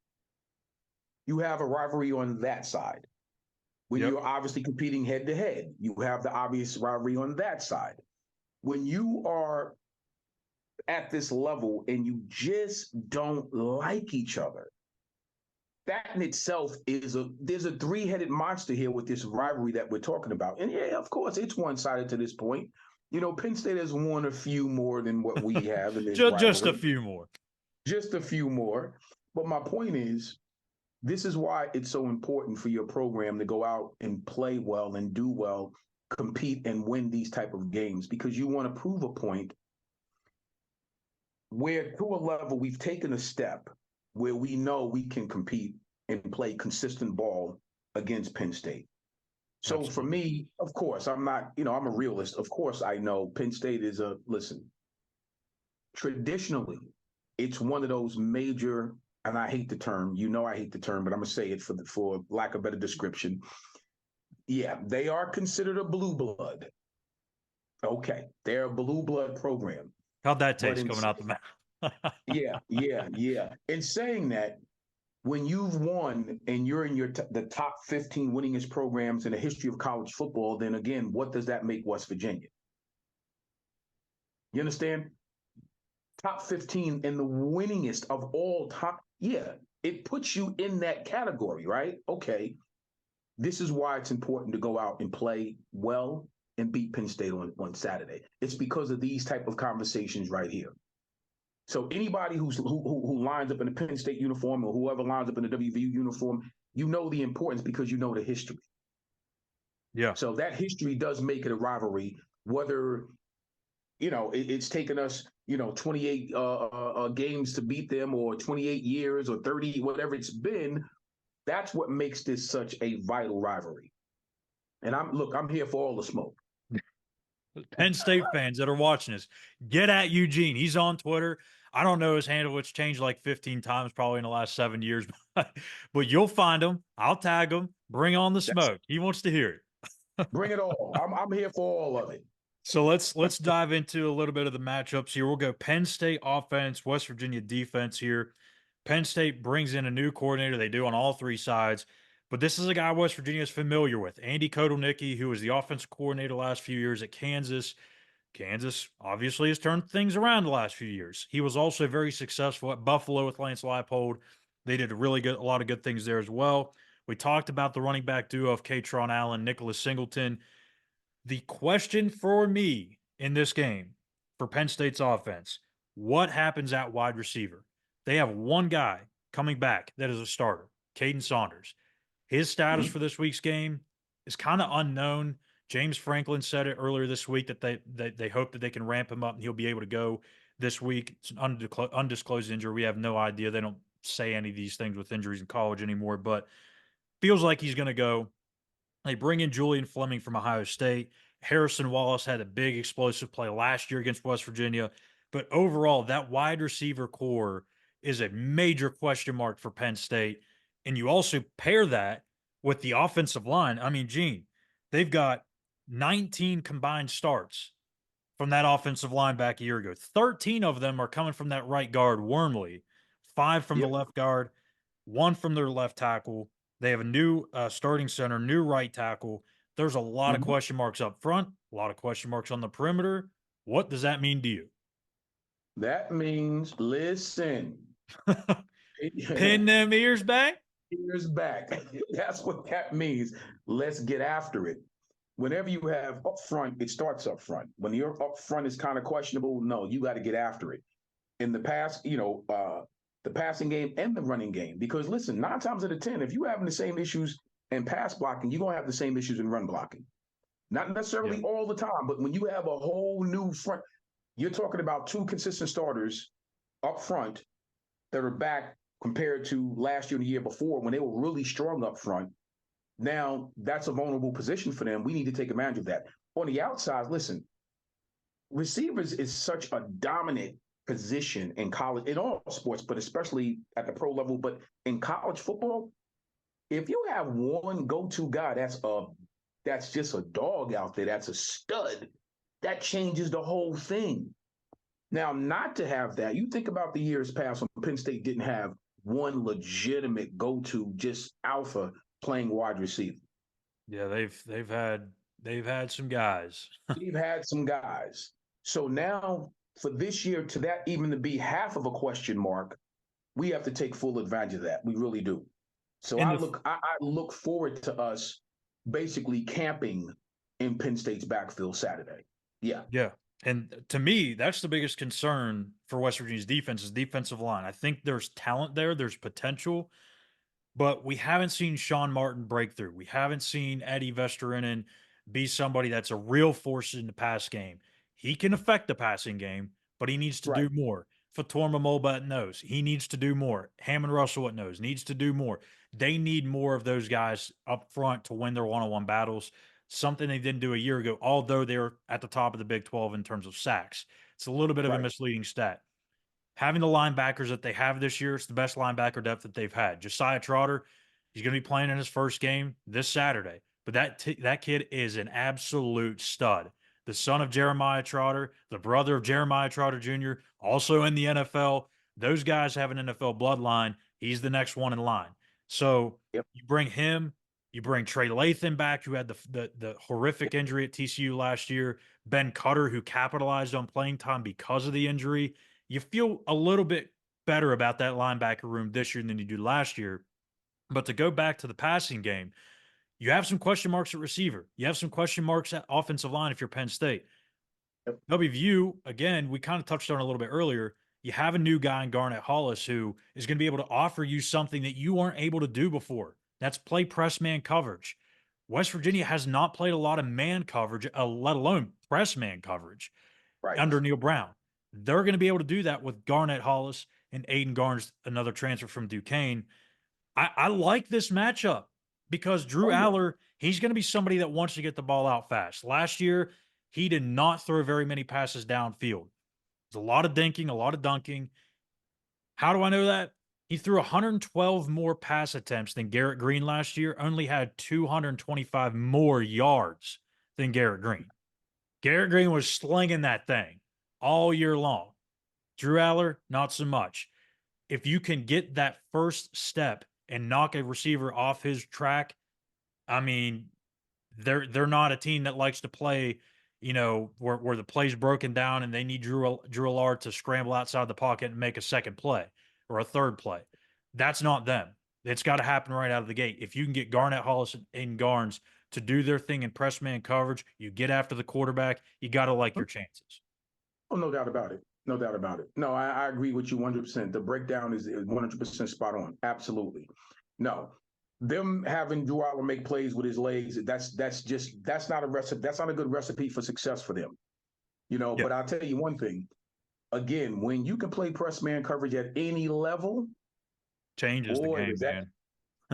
you have a rivalry on that side. When you're obviously competing head-to-head, you have the obvious rivalry on that side. When you are at this level and you just don't like each other, that in itself there's a three-headed monster here with this rivalry that we're talking about. And yeah, of course, it's one-sided to this point. Penn State has won a few more than what we have in this just a few more. Just a few more. But my point is, this is why it's so important for your program to go out and play well and do well, compete and win these type of games, because you want to prove a point where to a level we've taken a step where we know we can compete and play consistent ball against Penn State. So Absolutely. For me, of course, I'm not, I'm a realist. Of course, I know Penn State is traditionally, it's one of those major, and I hate the term, I hate the term, but I'm going to say it for lack of better description. Yeah, they are considered a blue blood. Okay, they're a blue blood program. How'd that taste coming out the mouth? Yeah. In saying that, when you've won and you're in the top 15 winningest programs in the history of college football, then again, what does that make West Virginia? You understand? Top 15 and the winningest of all time. Yeah, it puts you in that category, right? Okay. This is why it's important to go out and play well and beat Penn State on Saturday. It's because of these type of conversations right here. So anybody who lines up in a Penn State uniform or whoever lines up in a WVU uniform, the importance because you know the history. Yeah. So that history does make it a rivalry, whether, it's taken us, 28 games to beat them, or 28 years or 30, whatever it's been. That's what makes this such a vital rivalry. And I'm here for all the smoke. Penn State fans that are watching us, get at Eugene. He's on Twitter. I don't know his handle. It's changed like 15 times probably in the last 7 years, but you'll find him. I'll tag him. Bring on the smoke. He wants to hear it. Bring it all. I'm here for all of it. So let's dive into a little bit of the matchups here. We'll go Penn State offense, West Virginia defense here. Penn State brings in a new coordinator. They do on all three sides. But this is a guy West Virginia is familiar with, Andy Kotelnicki, who was the offensive coordinator the last few years at Kansas. Kansas obviously has turned things around the last few years. He was also very successful at Buffalo with Lance Leipold. They did a lot of good things there as well. We talked about the running back duo of Katron Allen, Nicholas Singleton. The question for me in this game for Penn State's offense, what happens at wide receiver? They have one guy coming back that is a starter, Caden Saunders. His status for this week's game is kind of unknown. James Franklin said it earlier this week that they hope that they can ramp him up and he'll be able to go this week. It's an undisclosed injury. We have no idea. They don't say any of these things with injuries in college anymore, but feels like he's going to go. They bring in Julian Fleming from Ohio State. Harrison Wallace had a big explosive play last year against West Virginia. But overall, that wide receiver core is a major question mark for Penn State. And you also pair that with the offensive line. I mean, Gene, they've got 19 combined starts from that offensive line back a year ago. 13 of them are coming from that right guard, Wormley. 5 from the left guard, 1 from their left tackle. They have a new starting center, new right tackle. There's a lot of question marks up front, a lot of question marks on the perimeter. What does that mean to you? That means, listen. Pin them ears back? Ears back. That's what that means. Let's get after it. Whenever you have up front, it starts up front. When your up front is kind of questionable, no, you got to get after it. In the past, the passing game and the running game. Because listen, 9 times out of 10, if you're having the same issues in pass blocking, you're going to have the same issues in run blocking. Not necessarily all the time, but when you have a whole new front, you're talking about 2 consistent starters up front that are back compared to last year and the year before when they were really strong up front. Now, that's a vulnerable position for them. We need to take advantage of that. On the outside, listen, receivers is such a dominant position in college, in all sports, but especially at the pro level. But in college football, if you have one go-to guy that's just a dog out there, that's a stud, that changes the whole thing. Now, not to have that, you think about the years past when Penn State didn't have one legitimate go-to, just alpha playing wide receiver. Yeah, they've had some guys. They've had some guys. So now for this year to that even to be half of a question mark, we have to take full advantage of that. We really do. So I look forward to us basically camping in Penn State's backfield Saturday. Yeah. Yeah. And to me, that's the biggest concern for West Virginia's defense is defensive line. I think there's talent there, there's potential, but we haven't seen Sean Martin break through. We haven't seen Eddie Vesterinen be somebody that's a real force in the pass game. He can affect the passing game, but he needs to Right. do more. Fatorma Moba at nose, he needs to do more. Hammond Russell at nose needs to do more. They need more of those guys up front to win their one-on-one battles, something they didn't do a year ago, although they're at the top of the Big 12 in terms of sacks. It's a little bit of a misleading stat. Having the linebackers that they have this year, it's the best linebacker depth that they've had. Josiah Trotter, he's going to be playing in his first game this Saturday, but that kid is an absolute stud. The son of Jeremiah Trotter, the brother of Jeremiah Trotter Jr., also in the NFL. Those guys have an NFL bloodline. He's the next one in line. So you bring him, you bring Trey Lathan back, who had the horrific injury at TCU last year. Ben Cutter, who capitalized on playing time because of the injury. You feel a little bit better about that linebacker room this year than you do last year. But to go back to the passing game, you have some question marks at receiver. You have some question marks at offensive line if you're Penn State. WVU, again, we kind of touched on it a little bit earlier. You have a new guy in Garnett Hollis who is going to be able to offer you something that you weren't able to do before. That's play press man coverage. West Virginia has not played a lot of man coverage, let alone press man coverage under Neil Brown. They're going to be able to do that with Garnett Hollis and Aiden Garnes, another transfer from Duquesne. I like this matchup because Drew Aller, he's going to be somebody that wants to get the ball out fast. Last year, he did not throw very many passes downfield. There's a lot of dinking, a lot of dunking. How do I know that? He threw 112 more pass attempts than Garrett Green last year, only had 225 more yards than Garrett Green. Garrett Green was slinging that thing all year long. Drew Aller, not so much. If you can get that first step and knock a receiver off his track, I mean, they're not a team that likes to play, where the play's broken down and they need Drew Allard to scramble outside the pocket and make a second play or a third play. That's not them. It's got to happen right out of the gate. If you can get Garnett Hollis and Garnes to do their thing in press man coverage, you get after the quarterback, you got to like your chances. Oh, no doubt about it. No doubt about it. No, I agree with you 100%. The breakdown is 100% spot on. Absolutely. No, them having Drew Aller make plays with his legs, that's not a recipe. That's not a good recipe for success for them. But I'll tell you one thing. Again, when you can play press man coverage at any level, changes the game, man.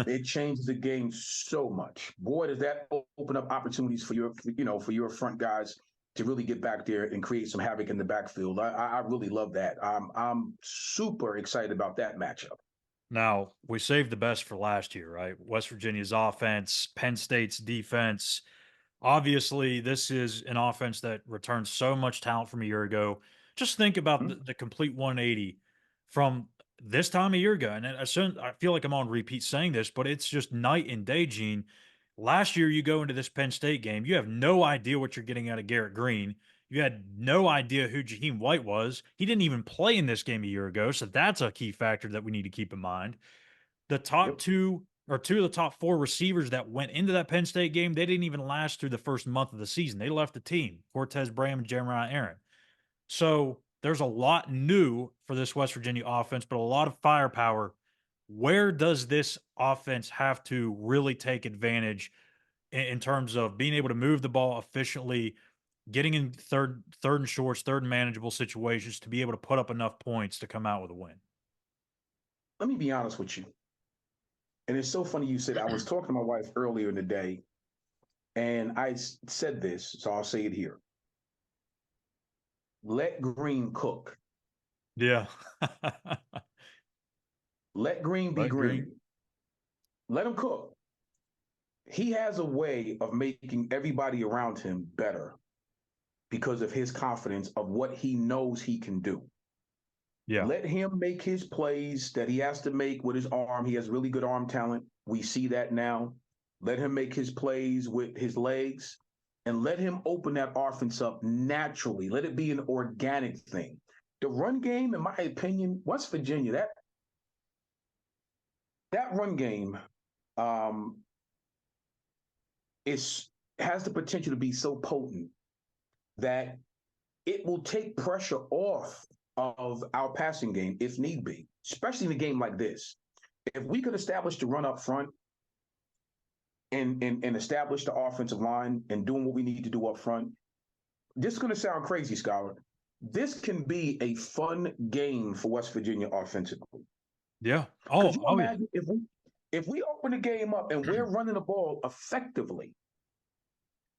It changes the game so much. Boy, does that open up opportunities for your front guys to really get back there and create some havoc in the backfield. I really love that. I'm super excited about that matchup. Now, we saved the best for last year, right? West Virginia's offense, Penn State's defense. Obviously, this is an offense that returns so much talent from a year ago. Just think about the complete 180 from this time a year ago. And I feel like I'm on repeat saying this, but it's just night and day, Gene. Last year, you go into this Penn State game, you have no idea what you're getting out of Garrett Green. You had no idea who Jaheim White was. He didn't even play in this game a year ago, so that's a key factor that we need to keep in mind. The top two of the top four receivers that went into that Penn State game, they didn't even last through the first month of the season. They left the team, Cortez Bram and Jeremiah Aaron. So there's a lot new for this West Virginia offense, but a lot of firepower. Where does this offense have to really take advantage in terms of being able to move the ball efficiently, getting in third and shorts, third and manageable situations to be able to put up enough points to come out with a win? Let me be honest with you. And it's so funny you said, I was talking to my wife earlier in the day, and I said this, so I'll say it here. Let Green cook. Yeah. Let Green be Green. Let him cook. He has a way of making everybody around him better because of his confidence of what he knows he can do. Yeah. Let him make his plays that he has to make with his arm. He has really good arm talent. We see that now. Let him make his plays with his legs and let him open that offense up naturally. Let it be an organic thing. The run game, in my opinion, West Virginia, that run game um, has the potential to be so potent that it will take pressure off of our passing game if need be, especially in a game like this. If we could establish the run up front and establish the offensive line and doing what we need to do up front, this is going to sound crazy, Schuyler. This can be a fun game for West Virginia offensively. Yeah. Could you imagine if we open the game up and we're running the ball effectively?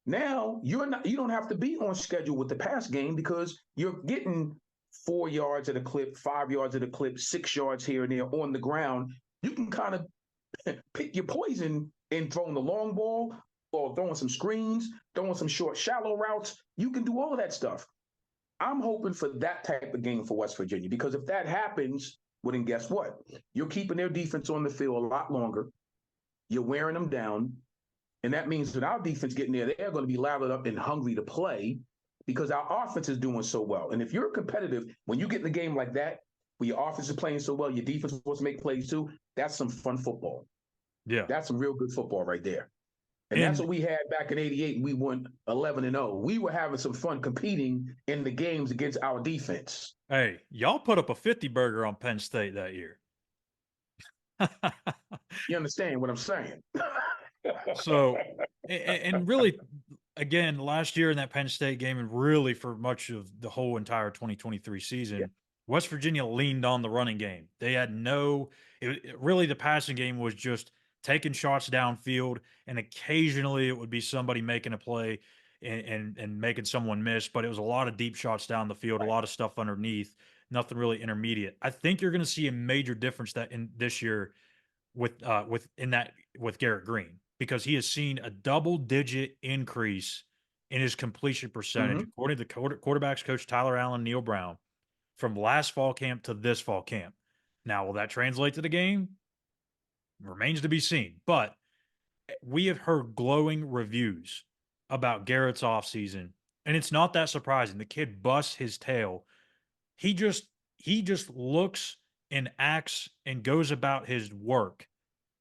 Now you don't have to be on schedule with the pass game because you're getting 4 yards at a clip, 5 yards at a clip, 6 yards here and there on the ground. You can kind of pick your poison in throwing the long ball or throwing some screens, throwing some short, shallow routes. You can do all of that stuff. I'm hoping for that type of game for West Virginia because if that happens, well, then guess what? You're keeping their defense on the field a lot longer. You're wearing them down. And that means that our defense getting there, they're going to be lathered up and hungry to play because our offense is doing so well. And if you're competitive, when you get in a game like that, where your offense is playing so well, your defense wants to make plays too, that's some fun football. Yeah. That's some real good football right there. And that's what we had back in '88. We won 11-0. We were having some fun competing in the games against our defense. Hey, y'all put up a 50-burger on Penn State that year. You understand what I'm saying? So, and really, again, last year in that Penn State game, and really for much of the whole entire 2023 season, West Virginia leaned on the running game. They had really the passing game was just taking shots downfield, and occasionally it would be somebody making a play and making someone miss, but it was a lot of deep shots down the field, a lot of stuff underneath, nothing really intermediate. I think you're going to see a major difference that in this year with Garrett Green, because he has seen a double-digit increase in his completion percentage, according to quarterbacks coach Tyler Allen, Neil Brown, from last fall camp to this fall camp. Now, will that translate to the game? Remains to be seen. But we have heard glowing reviews about Garrett's offseason, and it's not that surprising. The kid busts his tail. He just looks and acts and goes about his work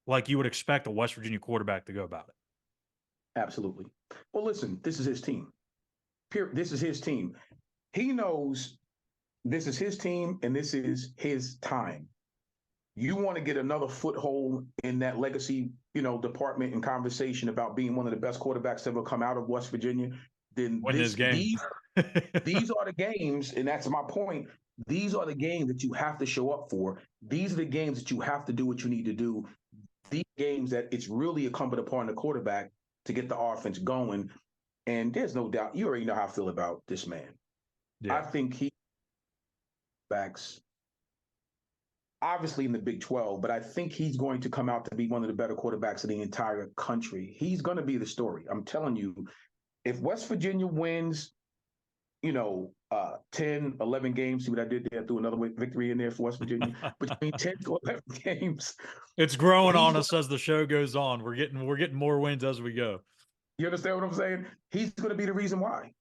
like you would expect a West Virginia quarterback to go about it. Absolutely. Well, listen, this is his team. This is his team. He knows this is his team and this is his time. You want to get another foothold in that legacy, department and conversation about being one of the best quarterbacks to ever come out of West Virginia, then this game. These are the games, and that's my point. These are the games that you have to show up for. These are the games that you have to do what you need to do. These games that it's really incumbent upon the quarterback to get the offense going. And there's no doubt, you already know how I feel about this man. Yeah. I think he backs obviously in the Big 12, but I think he's going to come out to be one of the better quarterbacks in the entire country. He's going to be the story. I'm telling you, if West Virginia wins, 10, 11 games, see what I did there, threw another victory in there for West Virginia, between 10 to 11 games. It's growing on us as the show goes on. We're getting more wins as we go. You understand what I'm saying? He's going to be the reason why.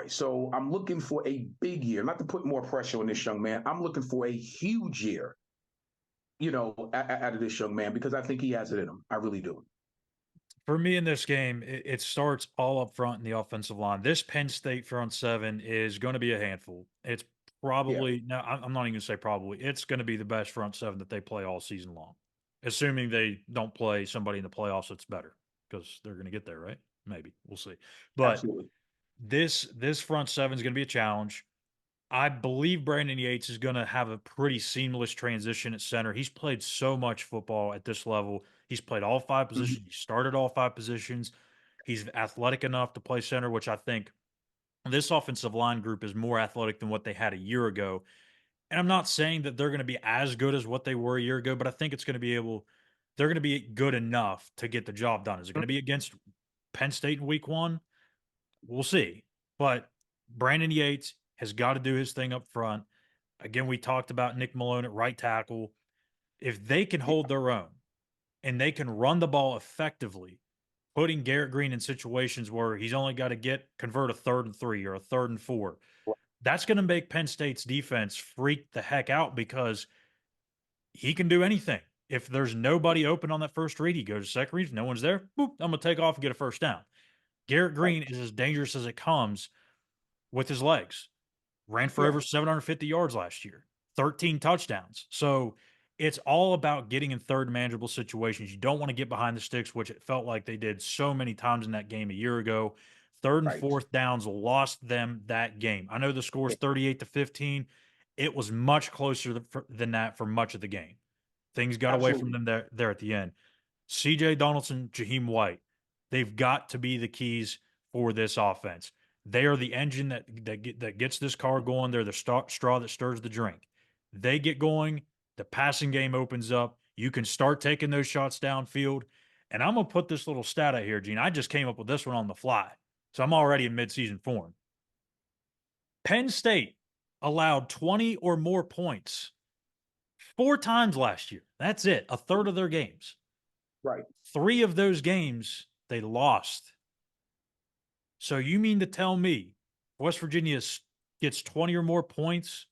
So I'm looking for a big year, not to put more pressure on this young man. I'm looking for a huge year, out of this young man, because I think he has it in him. I really do. For me in this game, it starts all up front in the offensive line. This Penn State front seven is going to be a handful. It's probably, no, I'm not even going to say probably, it's going to be the best front seven that they play all season long, assuming they don't play somebody in the playoffs that's better, because they're going to get there, right? Maybe. We'll see. But absolutely. This front seven is going to be a challenge. I believe Brandon Yates is going to have a pretty seamless transition at center. He's played so much football at this level. He's played all 5 positions. He started all 5 positions. He's athletic enough to play center, which I think this offensive line group is more athletic than what they had a year ago. And I'm not saying that they're going to be as good as what they were a year ago, but I think they're going to be good enough to get the job done. Is it going to be against Penn State in week 1? We'll see. But Brandon Yates has got to do his thing up front. Again, we talked about Nick Malone at right tackle. If they can hold their own and they can run the ball effectively, putting Garrett Green in situations where he's only got to convert a 3rd and 3 or a 3rd and 4, that's going to make Penn State's defense freak the heck out, because he can do anything. If there's nobody open on that first read, he goes to second read. If no one's there, boop, I'm going to take off and get a first down. Garrett Green is as dangerous as it comes with his legs. Ran for over 750 yards last year, 13 touchdowns. So it's all about getting in third manageable situations. You don't want to get behind the sticks, which it felt like they did so many times in that game a year ago. Third and fourth downs lost them that game. I know the score is 38-15. It was much closer than that for much of the game. Things got away from them there at the end. C.J. Donaldson, Jaheim White, they've got to be the keys for this offense. They are the engine that gets this car going. They're the straw that stirs the drink. They get going, the passing game opens up. You can start taking those shots downfield. And I'm going to put this little stat out here, Gene. I just came up with this one on the fly, so I'm already in midseason form. Penn State allowed 20 or more points 4 times last year. That's it, a third of their games. Right. 3 of those games they lost. So you mean to tell me West Virginia gets 20 or more points,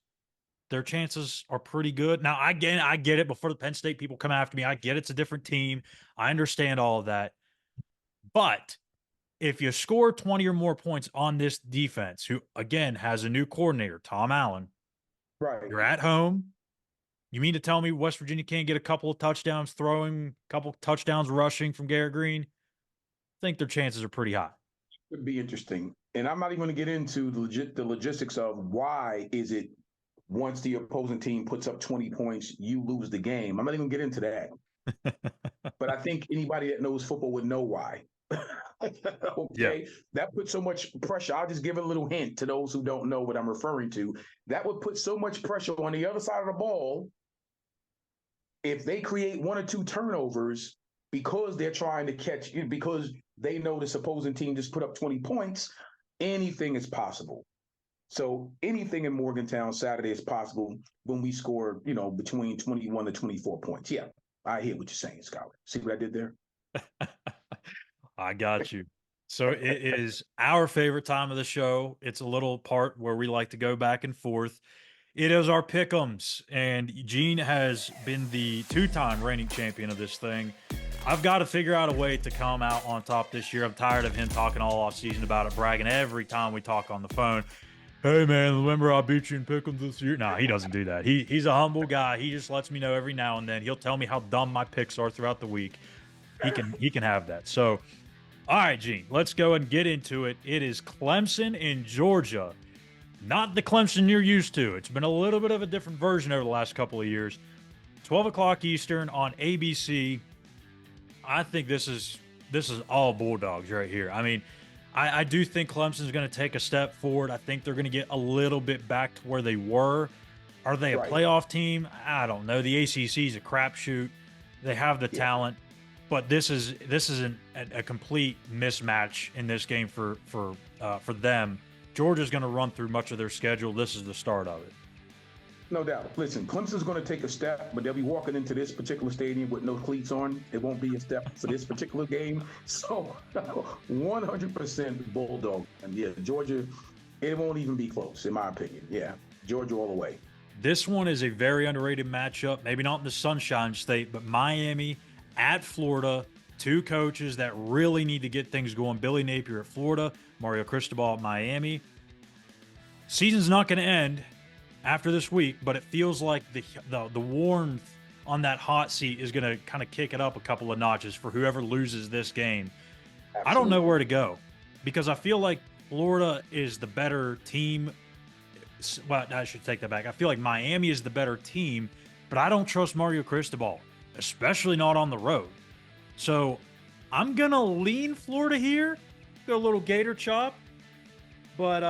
their chances are pretty good? Now, again, I get it. Before the Penn State people come after me, I get it's a different team. I understand all of that. But if you score 20 or more points on this defense, who, again, has a new coordinator, Tom Allen, right? You're at home. You mean to tell me West Virginia can't get a couple of touchdowns throwing, a couple of touchdowns rushing from Garrett Green? I think their chances are pretty high. Would be interesting. And I'm not even going to get into the logistics of why is it once the opposing team puts up 20 points, you lose the game. I'm not even going to get into that. But I think anybody that knows football would know why. Okay. That puts so much pressure. I'll just give a little hint to those who don't know what I'm referring to. That would put so much pressure on the other side of the ball if they create 1 or 2 turnovers because they're trying to catch you, because they know this opposing team just put up 20 points. Anything is possible. So anything in Morgantown Saturday is possible when we score, between 21 to 24 points. Yeah, I hear what you're saying, Schuyler. See what I did there? I got you. So it is our favorite time of the show. It's a little part where we like to go back and forth. It is our pick'ems, and Gene has been the 2-time reigning champion of this thing. I've got to figure out a way to come out on top this year. I'm tired of him talking all offseason about it, bragging every time we talk on the phone. Hey, man, remember I beat you in pick'ems this year? No, he doesn't do that. He's a humble guy. He just lets me know every now and then. He'll tell me how dumb my picks are throughout the week. He can have that. So, all right, Gene, let's go and get into it. It is Clemson in Georgia. Not the Clemson you're used to. It's been a little bit of a different version over the last couple of years. 12 o'clock Eastern on ABC. I think this is all Bulldogs right here. I mean, I do think Clemson's going to take a step forward. I think they're going to get a little bit back to where they were. Are they a playoff team? I don't know. The ACC is a crapshoot. They have the talent, but this is a complete mismatch in this game for them. Georgia's going to run through much of their schedule. This is the start of it. No doubt. Listen, Clemson's going to take a step, but they'll be walking into this particular stadium with no cleats on. It won't be a step for this particular game. So 100% Bulldog. And yeah, Georgia, it won't even be close, in my opinion. Yeah, Georgia all the way. This one is a very underrated matchup. Maybe not in the Sunshine State, but Miami at Florida. 2 coaches that really need to get things going. Billy Napier at Florida, Mario Cristobal at Miami. Season's not going to end after this week, but it feels like the warmth on that hot seat is going to kind of kick it up a couple of notches for whoever loses this game. Absolutely. I don't know where to go because I feel like Florida is the better team. Well, I should take that back. I feel like Miami is the better team, but I don't trust Mario Cristobal, especially not on the road. So I'm going to lean Florida here, go a little Gator chop, but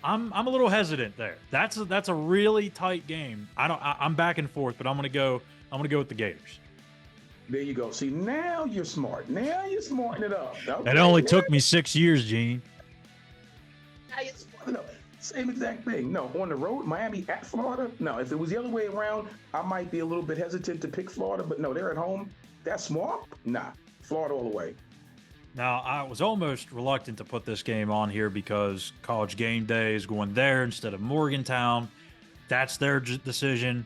I'm a little hesitant there. That's a really tight game. I'm back and forth, but I'm going to go with the Gators. There you go. See, now you're smart. Now you're smarting it up. Okay. It only took me 6 years, Gene. Now you're smarting it up. Same exact thing. No, on the road, Miami at Florida. No, if it was the other way around, I might be a little bit hesitant to pick Florida, but no, they're at home. That's smart? Nah, Florida all the way. Now, I was almost reluctant to put this game on here because College Game Day is going there instead of Morgantown. That's their decision.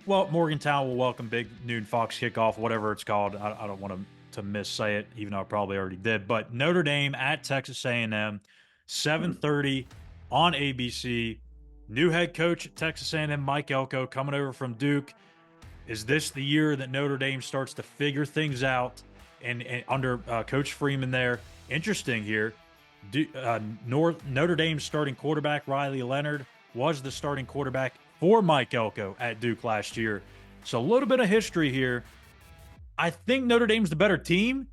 Well, Morgantown will welcome big noon Fox kickoff, whatever it's called. I don't want to missay it, even though I probably already did. But Notre Dame at Texas A&M, 7:30 on ABC. New head coach at Texas A&M, Mike Elko, coming over from Duke. Is this the year that Notre Dame starts to figure things out? And under Coach Freeman there, interesting here. Notre Dame's starting quarterback, Riley Leonard, was the starting quarterback for Mike Elko at Duke last year. So a little bit of history here. I think Notre Dame's the better team,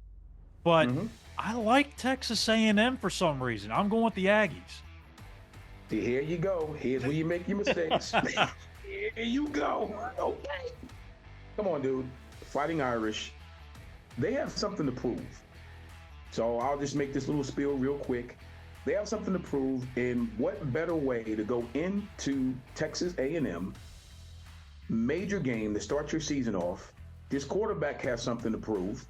but I like Texas A&M for some reason. I'm going with the Aggies. Here you go. Here's where you make your mistakes. Here you go. Okay. Come on, dude. Fighting Irish. They have something to prove. So I'll just make this little spiel real quick. They have something to prove, and what better way to go into Texas A&M, major game to start your season off. This quarterback has something to prove.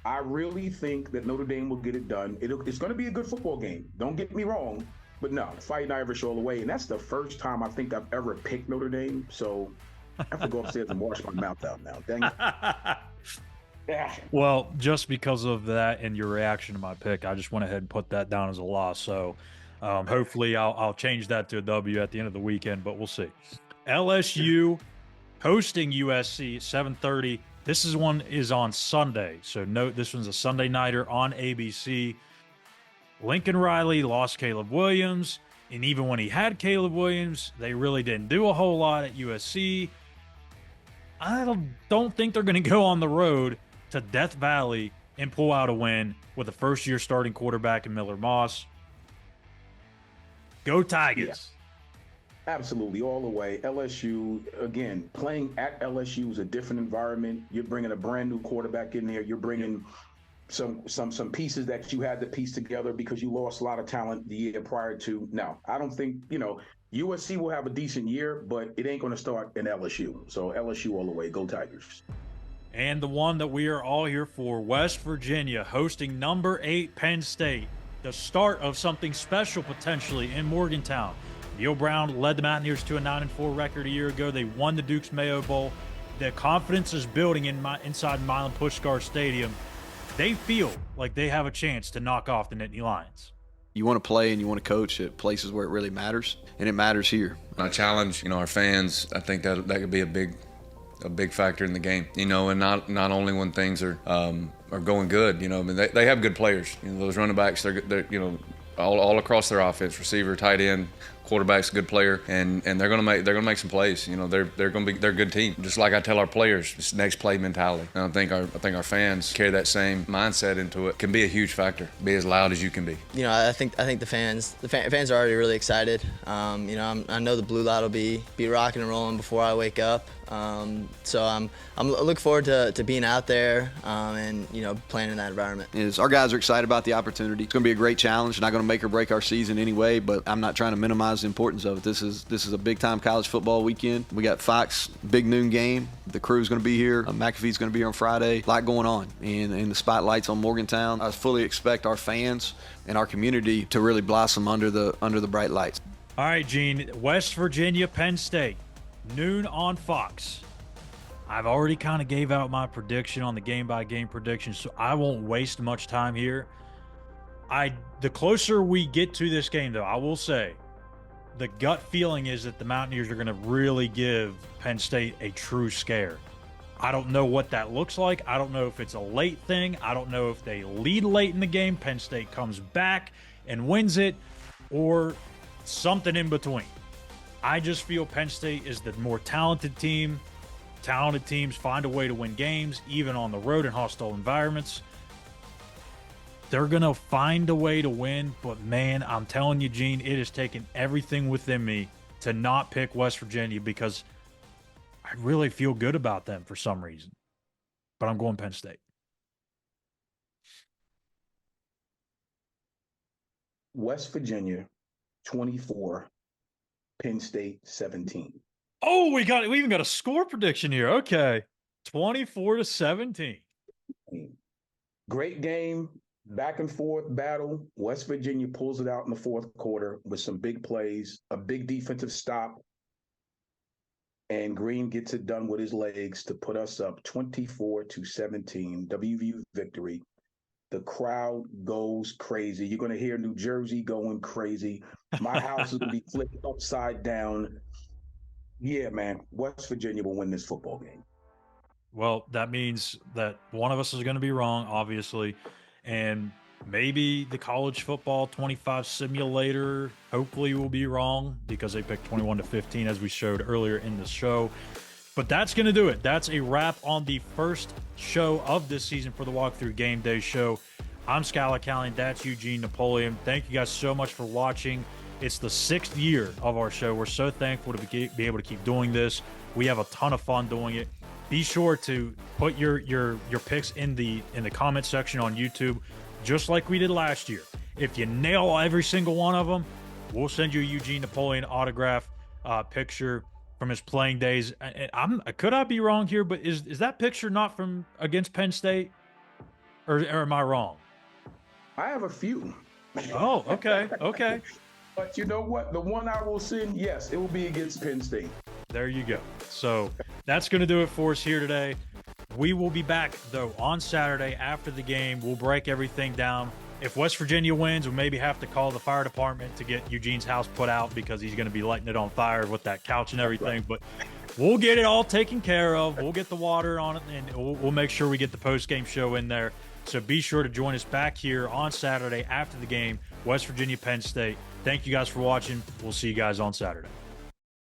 I really think that Notre Dame will get it done. It's going to be a good football game. Don't get me wrong, but no, Fighting Irish all the way. And that's the first time I think I've ever picked Notre Dame. So I have to go upstairs and wash my mouth out now. Dang it. Yeah. Well, just because of that and your reaction to my pick, I just went ahead and put that down as a loss. So hopefully I'll change that to a W at the end of the weekend, but we'll see. LSU hosting USC at 7:30. This one is on Sunday. So note this one's a Sunday nighter on ABC. Lincoln Riley lost Caleb Williams. And even when he had Caleb Williams, they really didn't do a whole lot at USC. I don't think they're going to go on the road to Death Valley and pull out a win with a first-year starting quarterback in Miller Moss. Go Tigers. Yeah, absolutely, all the way. LSU, again, playing at LSU is a different environment. You're bringing a brand-new quarterback in there. You're bringing some pieces that you had to piece together because you lost a lot of talent the year prior to. Now, I don't think, USC will have a decent year, but it ain't going to start in LSU. So LSU all the way. Go Tigers. And the one that we are all here for, West Virginia hosting number 8 Penn State. The start of something special potentially in Morgantown. Neil Brown led the Mountaineers to a 9-4 record a year ago. They won the Duke's Mayo Bowl. The confidence is building inside Milan Puskar Stadium. They feel like they have a chance to knock off the Nittany Lions. You want to play and you want to coach at places where it really matters, and it matters here. I challenge, our fans. I think that could be a big factor in the game. And not only when things are going good. I mean, they have good players. Those running backs, they're all across their offense, receiver, tight end, quarterback's a good player, and they're gonna make some plays. They're a good team. Just like I tell our players, it's next play mentality. And I think our fans carry that same mindset into it. Can be a huge factor. Be as loud as you can be. I think the fans are already really excited. I know the blue light will be rocking and rolling before I wake up. So I'm looking forward to being out there and playing in that environment. Our guys are excited about the opportunity. It's going to be a great challenge. Not going to make or break our season anyway, but I'm not trying to minimize the importance of it. This is a big time college football weekend. We got Fox big noon game. The crew's going to be here. McAfee's going to be here on Friday. A lot going on, and the spotlight's on Morgantown. I fully expect our fans and our community to really blossom under the bright lights. All right, Gene. West Virginia, Penn State. Noon on Fox. I've already kind of gave out my prediction on the game-by-game prediction, so I won't waste much time here. The closer we get to this game, though, I will say the gut feeling is that the Mountaineers are going to really give Penn State a true scare. I don't know what that looks like. I don't know if it's a late thing. I don't know if they lead late in the game, Penn State comes back and wins it, or something in between. I just feel Penn State is the more talented team. Talented teams find a way to win games, even on the road in hostile environments. They're going to find a way to win, but man, I'm telling you, Gene, it has taken everything within me to not pick West Virginia because I really feel good about them for some reason. But I'm going Penn State. West Virginia, 24. Penn State 17. Oh, we even got a score prediction here. Okay. 24-17. Great game, back and forth battle. West Virginia pulls it out in the fourth quarter with some big plays, a big defensive stop. and Green gets it done with his legs to put us up 24-17, WVU victory. The crowd goes crazy. You're going to hear New Jersey going crazy. My house is going to be flipped upside down. Yeah, man, West Virginia will win this football game. Well, that means that one of us is going to be wrong, obviously, and maybe the college football 25 simulator hopefully will be wrong because they picked 21-15 as we showed earlier in the show. But that's going to do it. That's a wrap on the first show of this season for the Walkthrough Game Day Show. I'm Schuyler Callihan. That's Eugene Napoleon. Thank you guys so much for watching. It's the 6th year of our show. We're so thankful to be able to keep doing this. We have a ton of fun doing it. Be sure to put your picks in the comment section on YouTube, just like we did last year. If you nail every single one of them, we'll send you a Eugene Napoleon autograph picture from his playing days. Could I be wrong here, but is that picture not from against Penn State? Or am I wrong? I have a few. Oh, okay. Okay. But you know what? The one I will send, yes, it will be against Penn State. There you go. So that's going to do it for us here today. We will be back, though, on Saturday after the game. We'll break everything down. If West Virginia wins, we'll maybe have to call the fire department to get Eugene's house put out because he's going to be lighting it on fire with that couch and everything. But we'll get it all taken care of. We'll get the water on it, and we'll make sure we get the post-game show in there. So be sure to join us back here on Saturday after the game, West Virginia, Penn State. Thank you guys for watching. We'll see you guys on Saturday.